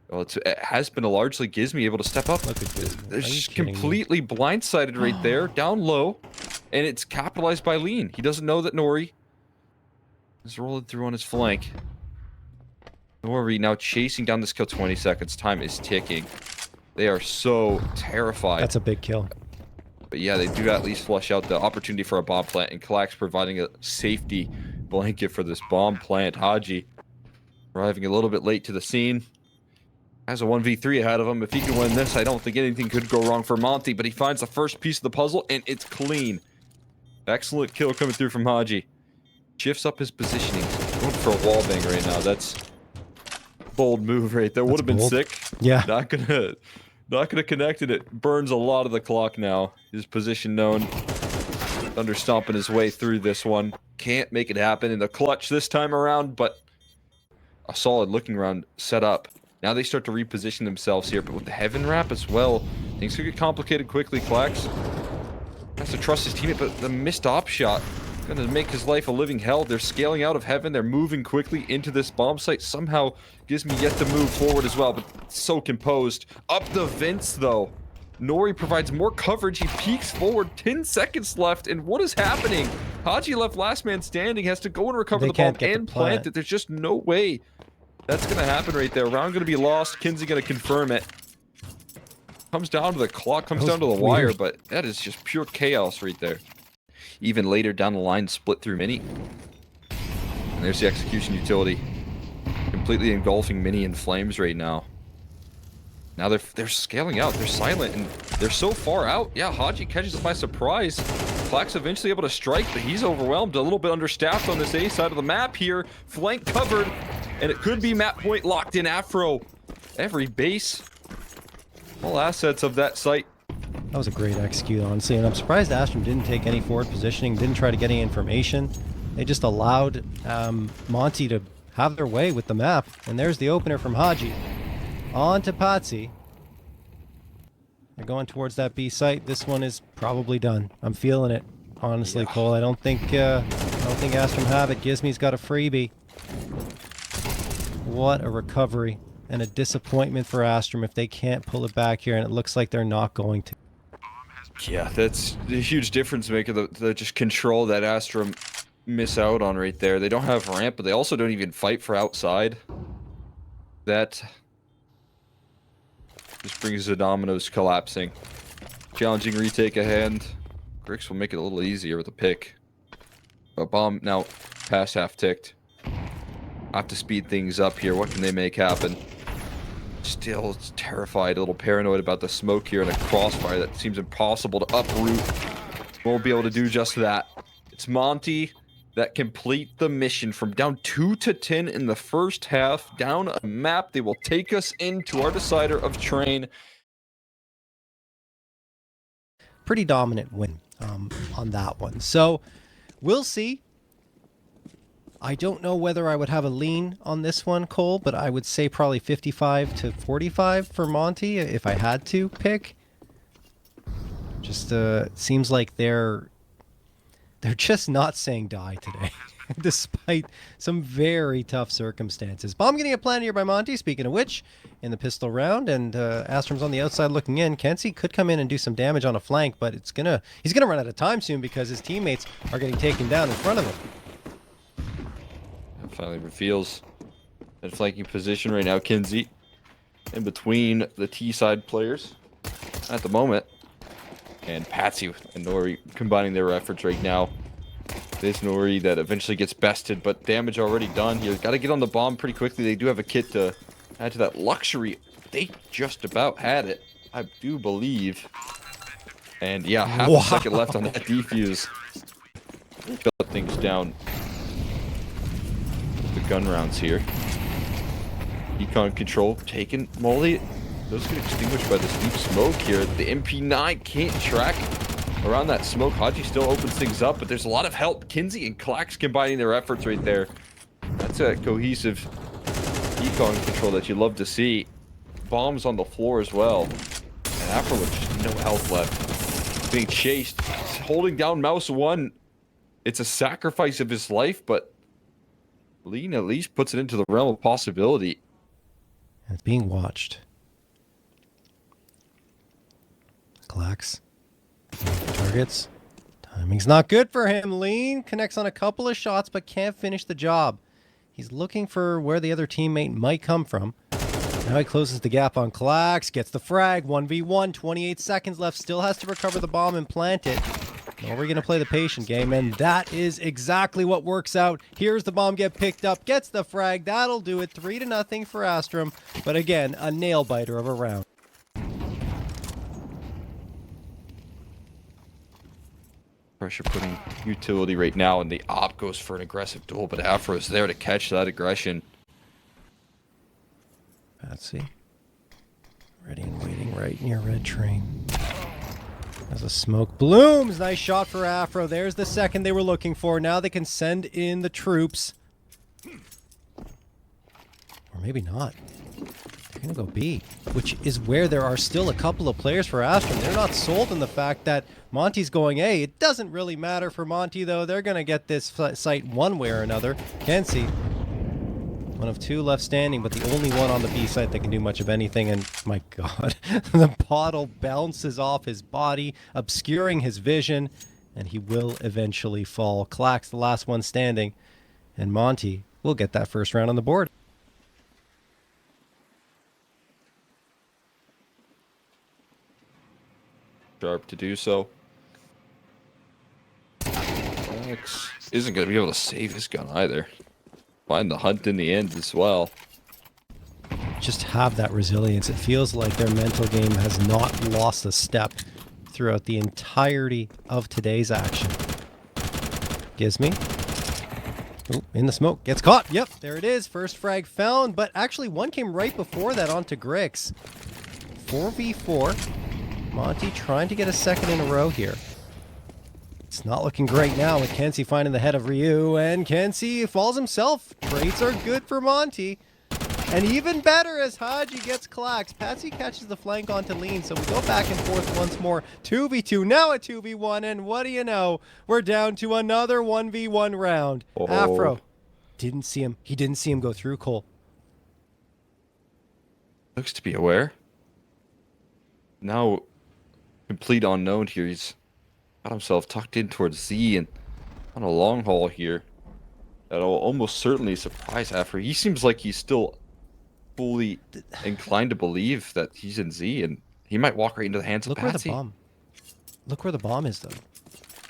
well, it has been a largely Gizmy able to step up. Look at this. They're just completely blindsided right there, down low, and it's capitalized by Lean. He doesn't know that Nori is rolling through on his flank. Nori now chasing down this kill. 20 seconds. Time is ticking. They are so terrified. That's a big kill. But yeah, they do at least flush out the opportunity for a bomb plant, and Klax providing a safety blanket for this bomb plant. Haji arriving a little bit late to the scene. Has a 1v3 ahead of him. If he can win this, I don't think anything could go wrong for Monte, but he finds the first piece of the puzzle, and it's clean. Excellent kill coming through from Haji. Shifts up his positioning. Going for a wallbang right now. That's a bold move right there. Would have been sick. Yeah. Not gonna connect it. It burns a lot of the clock now. His position known. Thunder stomping his way through this one. Can't make it happen in the clutch this time around, but a solid looking round set up. Now they start to reposition themselves here, but with the Heaven Wrap as well, things could get complicated quickly. Klax has to trust his teammate, but the missed op shot is going to make his life a living hell. They're scaling out of Heaven. They're moving quickly into this bomb site. Somehow Gizmy yet to move forward as well, but so composed. Up the vents, though. Nori provides more coverage. He peeks forward. 10 seconds left, and what is happening? Haji left last man standing, has to go and recover the bomb and plant it. There's just no way that's going to happen right there. Round going to be lost. Kinsey going to confirm it. Comes down to the clock, comes down to the wire, but that is just pure chaos right there. Even later down the line, split through Mini. And there's the execution utility. Completely engulfing Mini in flames right now. Now they're scaling out. They're silent, and they're so far out. Yeah, Haji catches it by surprise. Klax eventually able to strike, but he's overwhelmed. A little bit understaffed on this A side of the map here. Flank covered, and it could be map point locked in. Afro. Every base. All assets of that site. That was a great execute, honestly, and I'm surprised Astrum didn't take any forward positioning, didn't try to get any information. They just allowed Monte to have their way with the map. And there's the opener from Haji. On to Patsy. They're going towards that B site. This one is probably done. I'm feeling it, honestly, yeah. Cole. I don't think Astrum have it. Gizme's got a freebie. What a recovery and a disappointment for Astrum if they can't pull it back here, and it looks like they're not going to. Yeah, that's a huge difference maker. The just control that Astrum miss out on right there. They don't have ramp, but they also don't even fight for outside. That just brings the dominoes collapsing. Challenging retake a hand. Grix will make it a little easier with a pick. But bomb now past half ticked. Have to speed things up here. What can they make happen? Still terrified, a little paranoid about the smoke here and a crossfire that seems impossible to uproot. Won't be able to do just that. It's Monte that complete the mission from down 2-10 in the first half. Down a map, they will take us into our decider of train. Pretty dominant win on that one. So we'll see. I don't know whether I would have a lean on this one, Cole, but I would say probably 55-45 for Monte if I had to pick. Just seems like they're just not saying die today, despite some very tough circumstances. Bomb getting a plan here by Monte, speaking of which, in the pistol round, and Astrum's on the outside looking in. Kenzie could come in and do some damage on a flank, but he's gonna run out of time soon because his teammates are getting taken down in front of him. Finally reveals that flanking position right now. Kinsey in between the T side players at the moment, and Patsy and Nori combining their efforts right now. This Nori that eventually gets bested, but damage already done here. Got to get on the bomb pretty quickly. They do have a kit to add to that luxury. They just about had it, I do believe. And yeah, half a second left on that defuse. Shut things down. The gun rounds here. Econ control taken. Molly, those get extinguished by this deep smoke here. The MP9 can't track around that smoke. Haji still opens things up, but there's a lot of help. Kinsey and Clax combining their efforts right there. That's a cohesive Econ control that you love to see. Bombs on the floor as well. And Afro with just no health left. Being chased. Holding down Mouse 1. It's a sacrifice of his life, but Lean at least puts it into the realm of possibility. It's being watched. Clax. Targets. Timing's not good for him. Lean connects on a couple of shots but can't finish the job. He's looking for where the other teammate might come from. Now he closes the gap on Clax. Gets the frag. 1v1. 28 seconds left. Still has to recover the bomb and plant it. Now we're going to play the patient game, and that is exactly what works out. Here's the bomb get picked up, gets the frag. That'll do it. 3-0 for Astrum, but again, a nail-biter of a round. Pressure putting utility right now, and the op goes for an aggressive duel, but Afro is there to catch that aggression. Patsy. Ready and waiting right near red train. As a smoke blooms. Nice shot for Afro. There's the second they were looking for. Now they can send in the troops. Or maybe not. They're going to go B, which is where there are still a couple of players for Astrum. They're not sold on the fact that Monte's going A. It doesn't really matter for Monte, though. They're going to get this site one way or another. Kenzie, one of two left standing, but the only one on the B site that can do much of anything. And my God, the bottle bounces off his body, obscuring his vision, and he will eventually fall. Clax, the last one standing, and Monte will get that first round on the board. Sharp to do so. Clax isn't going to be able to save his gun either. Find the hunt in the end as well. Just have that resilience. It feels like their mental game has not lost a step throughout the entirety of today's action. Gizme. Oh, in the smoke. Gets caught. Yep, there it is. First frag found, but actually one came right before that onto Grix. 4v4. Monte trying to get a second in a row here. It's not looking great now with Kenzie finding the head of Ryu, and Kenzie falls himself. Trades are good for Monte. And even better as Haji gets Klax. Patsy catches the flank onto Lean, so we go back and forth once more. 2v2, now a 2v1, and what do you know? We're down to another 1v1 round. Oh. Afro didn't see him. He didn't see him go through, Cole. Looks to be aware. Now, complete unknown here. He's got himself tucked in towards Z and on a long haul here. That'll almost certainly surprise Afro. He seems like he's still fully inclined to believe that he's in Z, and he might walk right into the hands of Look where Patsy. the bomb. Look where the bomb is, though.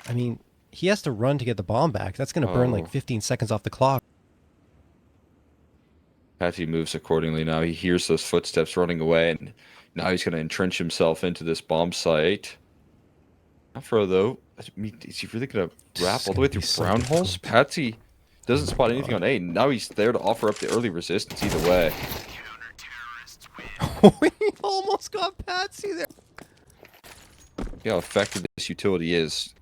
I mean, he has to run to get the bomb back. That's going to burn like 15 seconds off the clock. Patsy moves accordingly now. He hears those footsteps running away, and now he's going to entrench himself into this bomb site. Afro, though, I mean, is he really going to wrap all the way through brown holes? Patsy doesn't spot anything on A. Now he's there to offer up the early resistance either way. He almost got Patsy there. Look how effective this utility is.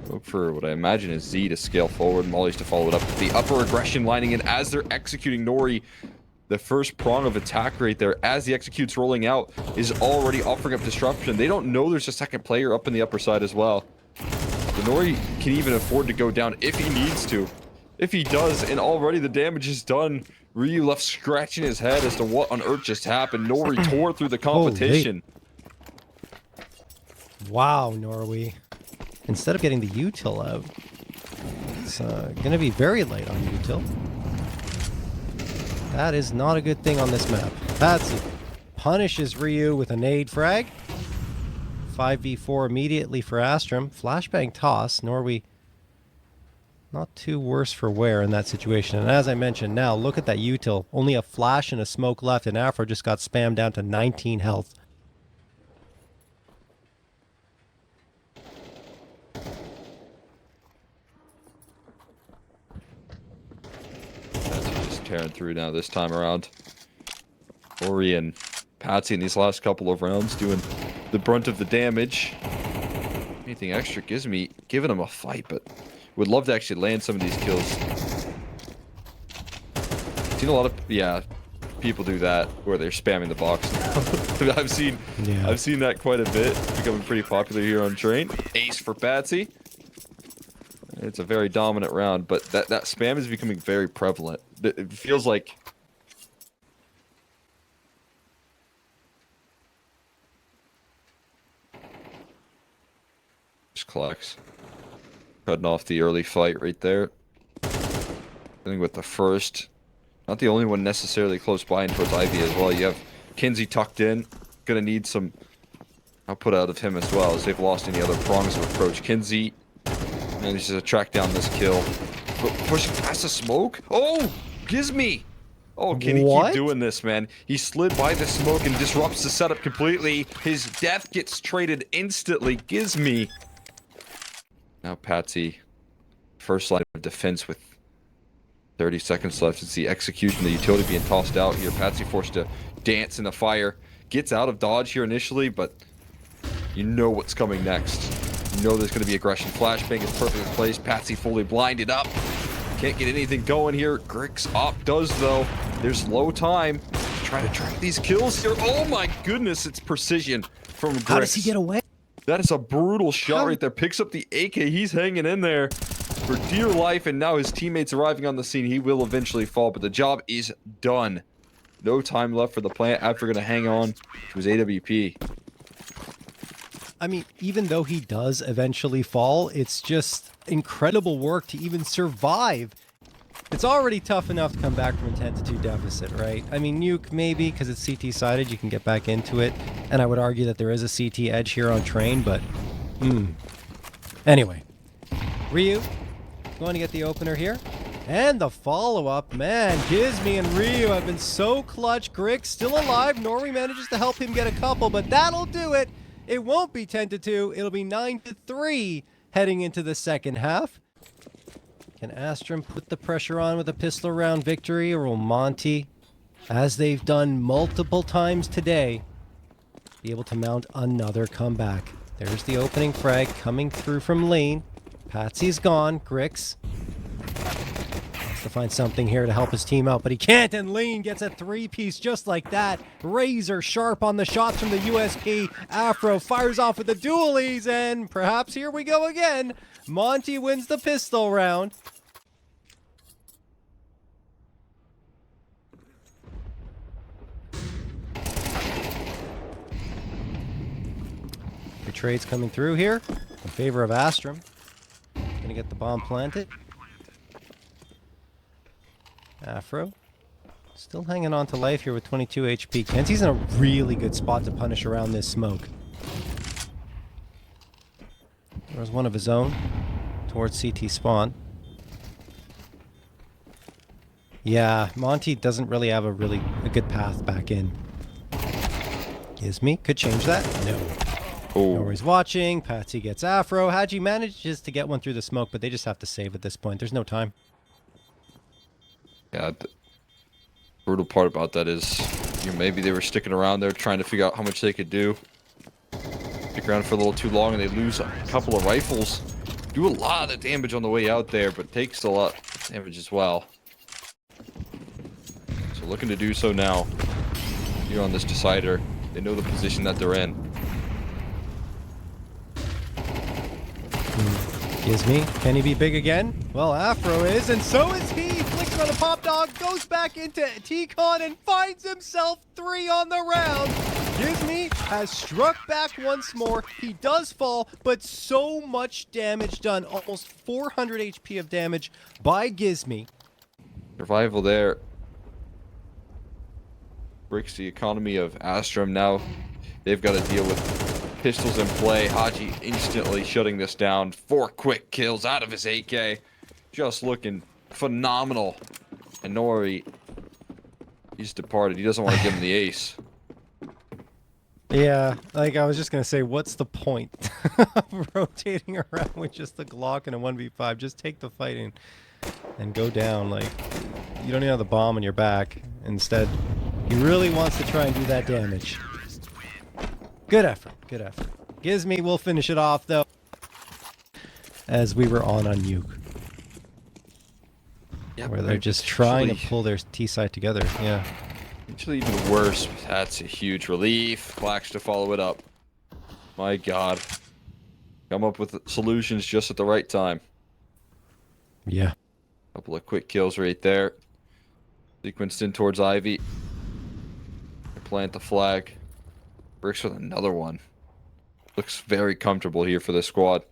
Look for what I imagine is Z to scale forward, Molly's to follow it up. The upper aggression lining in as they're executing Nori. The first prong of attack right there, as the execute's rolling out, is already offering up disruption. They don't know there's a second player up in the upper side as well. The Nori can even afford to go down if he needs to. If he does, and already the damage is done. Ryu left scratching his head as to what on earth just happened. Nori tore through the competition. Wow, Norway. Instead of getting the util out, it's going to be very light on util. That is not a good thing on this map. Patsy punishes Ryu with a nade frag. 5v4 immediately for Astrum. Flashbang toss. Norway not too worse for wear in that situation. And as I mentioned, now look at that util. Only a flash and a smoke left, and Afro just got spammed down to 19 health. Just tearing through now this time around. Ori and Patsy in these last couple of rounds doing the brunt of the damage. Anything extra gives me giving him a fight, but would love to actually land some of these kills. Seen a lot of people do that where they're spamming the box. I've seen that quite a bit. It's becoming pretty popular here on Train. Ace for Patsy. It's a very dominant round, but that spam is becoming very prevalent. It feels like just collects. Cutting off the early fight right there. I think with the first, not the only one necessarily close by and towards Ivy as well. You have Kinsey tucked in. Gonna need some output out of him as well, as they've lost any other prongs of approach. Kinsey manages to track down this kill. But pushing past the smoke. Oh, Gizmy. Oh, can he keep doing this, man? He slid by the smoke and disrupts the setup completely. His death gets traded instantly. Gizmy. Now Patsy, first line of defense with 30 seconds left. It's the execution, the utility being tossed out here. Patsy forced to dance in the fire. Gets out of dodge here initially, but you know what's coming next. You know there's going to be aggression. Flashbang is perfectly placed. Patsy fully blinded up. Can't get anything going here. Grix op does, though. There's low time. Trying to track these kills here. Oh my goodness, it's precision from Grix. How does he get away? That is a brutal shot right there. Picks up the AK. He's hanging in there for dear life, and now his teammates arriving on the scene. He will eventually fall, but the job is done. No time left for the plant after going to hang on to his AWP. I mean, even though he does eventually fall, it's just incredible work to even survive. It's already tough enough to come back from a 10-2 deficit, right? I mean, Nuke maybe, because it's CT-sided, you can get back into it. And I would argue that there is a CT edge here on Train, but... Anyway. Ryu, going to get the opener here. And the follow-up, man, Gizmy and Ryu have been so clutch. Grix still alive. Norway manages to help him get a couple, but that'll do it. It won't be 10-2. It'll be 9-3 heading into the second half. Can Astrum put the pressure on with a pistol round victory, or will Monte, as they've done multiple times today, be able to mount another comeback? There's the opening frag coming through from lane. Patsy's gone. Grix wants to find something here to help his team out, but he can't, and Lean gets a three-piece just like that. Razor sharp on the shots from the USP. Afro fires off with the dualies, and perhaps here we go again. Monte wins the pistol round. The trade's coming through here in favor of Astrum. Gonna get the bomb planted. Afro still hanging on to life here with 22 HP. Kenzie's in a really good spot to punish around this smoke. There's one of his own towards CT spawn. Yeah, Monte doesn't really have a good path back in. Gizmi could change that. No. Nobody's watching. Patsy gets Afro. Haji manages to get one through the smoke, but they just have to save at this point. There's no time. Yeah, the brutal part about that is, maybe they were sticking around there trying to figure out how much they could do. Stick around for a little too long and they lose a couple of rifles. Do a lot of damage on the way out there, but takes a lot of damage as well. So looking to do so now. Here on this decider. They know the position that they're in. Gizmi, can he be big again? Well, Afro is, and so is he. Flicks on the pop dog, goes back into T-Con and finds himself 3 on the round. Gizmi has struck back once more. He does fall, but so much damage done. Almost 400 HP of damage by Gizmi. Survival there. Breaks the economy of Astrum. Now they've got to deal with pistols in play. Haji instantly shutting this down. 4 quick kills out of his AK. Just looking phenomenal. And Nori, he's departed. He doesn't want to give him the ace. Yeah, like I was just going to say, what's the point of rotating around with just the Glock and a 1v5? Just take the fight and go down. Like, you don't even have the bomb on your back. Instead, he really wants to try and do that damage. Good effort. Good effort. Gizmi will finish it off, though, as we were on Nuke. Yeah, where they're just trying to pull their T-side together. Yeah. Actually, even worse. That's a huge relief. Flux to follow it up. My God. Come up with solutions just at the right time. Yeah. Couple of quick kills right there. Sequenced in towards Ivy. Plant the flag. Bricks with another one. Looks very comfortable here for this squad.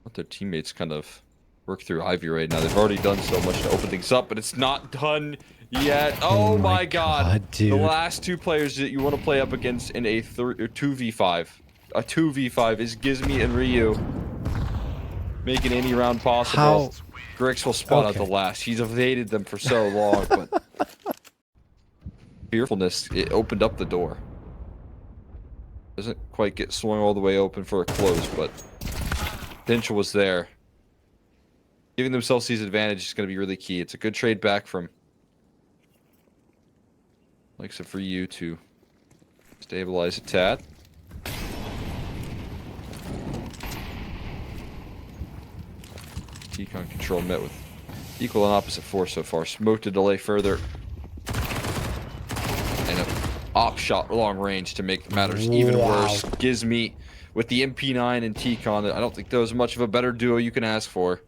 Let their teammates kind of work through Ivy right now. They've already done so much to open things up, but it's not done yet. Oh my God. Dude. The last 2 players that you want to play up against in a 2v5. A 2v5 is Gizmi and Ryu. Making any round possible. Grix will spot out the last. He's evaded them for so long, but fearfulness, it opened up the door. Doesn't quite get swung all the way open for a close, but potential was there. Giving themselves these advantages is going to be really key. It's a good trade back from likes it for you to stabilize a tad. T-Con control met with equal and opposite force so far. Smoke to delay further. And an op shot long range to make matters even worse. Gizmi with the MP9 and T-Con. I don't think there was much of a better duo you can ask for.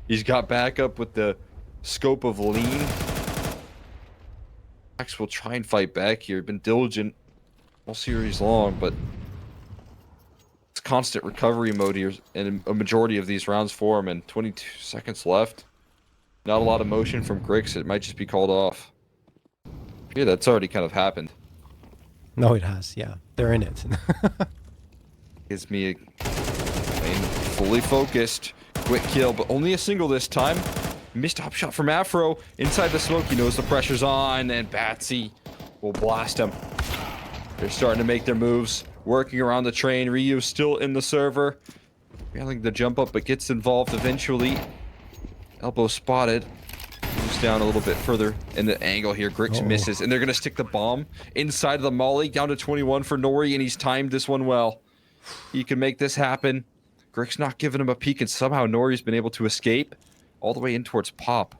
He's got backup with the scope of lean. Max will try and fight back here. Been diligent all series long, but it's constant recovery mode here in a majority of these rounds for him, and 22 seconds left. Not a lot of motion from Grix. It might just be called off. Yeah, that's already kind of happened. No, it has. Yeah, they're in it. Gives me fully focused. Quick kill, but only a single this time. Missed hop shot from Afro. Inside the smoke, he knows the pressure's on, and Batsy will blast him. They're starting to make their moves, working around the train. Ryu still in the server. Failing to jump up, but gets involved eventually. Elbow spotted. Moves down a little bit further in the angle here. Grix misses, and they're going to stick the bomb inside of the molly. Down to 21 for Nori, and he's timed this one well. He can make this happen. Grix not giving him a peek, and somehow Nori's been able to escape all the way in towards Pop.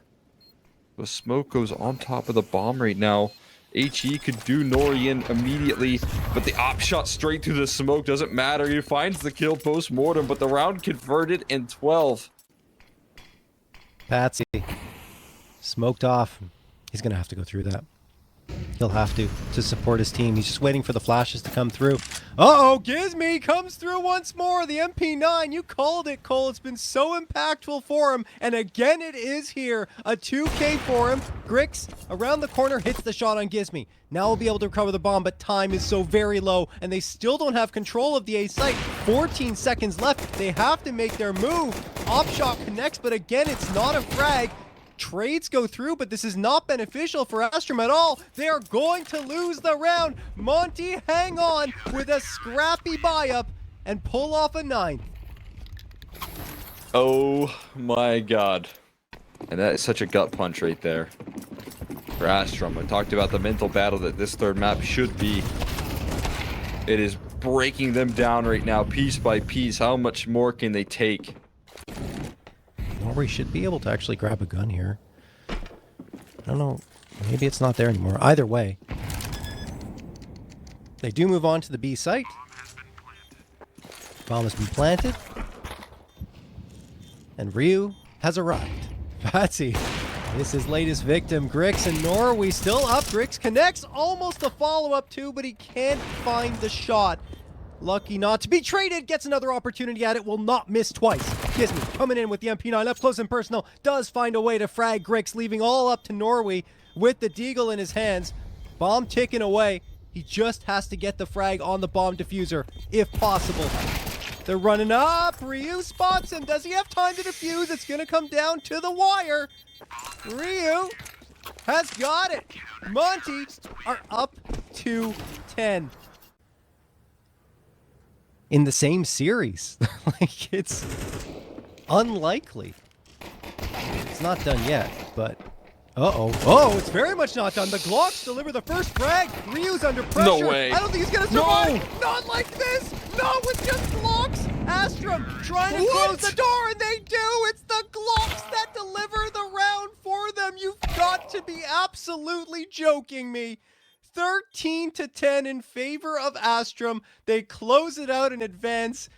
The smoke goes on top of the bomb right now. HE could do Nori in immediately, but the op shot straight through the smoke doesn't matter. He finds the kill post-mortem, but the round converted in 12. Patsy. Smoked off. He's going to have to go through that. He'll have to support his team. He's just waiting for the flashes to come through. Uh-oh, Gizmy comes through once more. The MP9, you called it, Cole. It's been so impactful for him. And again, it is here. A 2K for him. Grix around the corner hits the shot on Gizmy. Now we'll be able to recover the bomb, but time is so very low, and they still don't have control of the A site. 14 seconds left. They have to make their move. Op shot connects, but again, it's not a frag. Trades go through, but this is not beneficial for Astrum at all. They are going to lose the round. Monte hang on with a scrappy buy-up and pull off a 9th. Oh my god. And that is such a gut punch right there for Astrum. I talked about the mental battle that this third map should be. It is breaking them down right now, piece by piece. How much more can they take? Norway should be able to actually grab a gun here. I don't know. Maybe it's not there anymore. Either way. They do move on to the B site. Bomb has been planted. And Ryu has arrived. Patsy is his latest victim. Grix and Norway still up. Grix connects. Almost a follow-up too, but he can't find the shot. Lucky not to be traded. Gets another opportunity at it. Will not miss twice. Gizmy coming in with the MP9 up close and personal. Does find a way to frag Grix, leaving all up to Norway with the deagle in his hands. Bomb ticking away. He just has to get the frag on the bomb diffuser, if possible. They're running up. Ryu spots him. Does he have time to defuse? It's going to come down to the wire. Ryu has got it. Monte are up to 10. In the same series. Like, it's unlikely. It's not done yet, but... Uh-oh. Oh, it's very much not done. The Glocks deliver the first frag. Ryu's under pressure. No way. I don't think he's going to survive. No. Not like this. Not with just Glocks. Astrum trying to close the door, and they do. It's the Glocks that deliver the round for them. You've got to be absolutely joking me. 13-10 in favor of Astrum. They close it out in advance.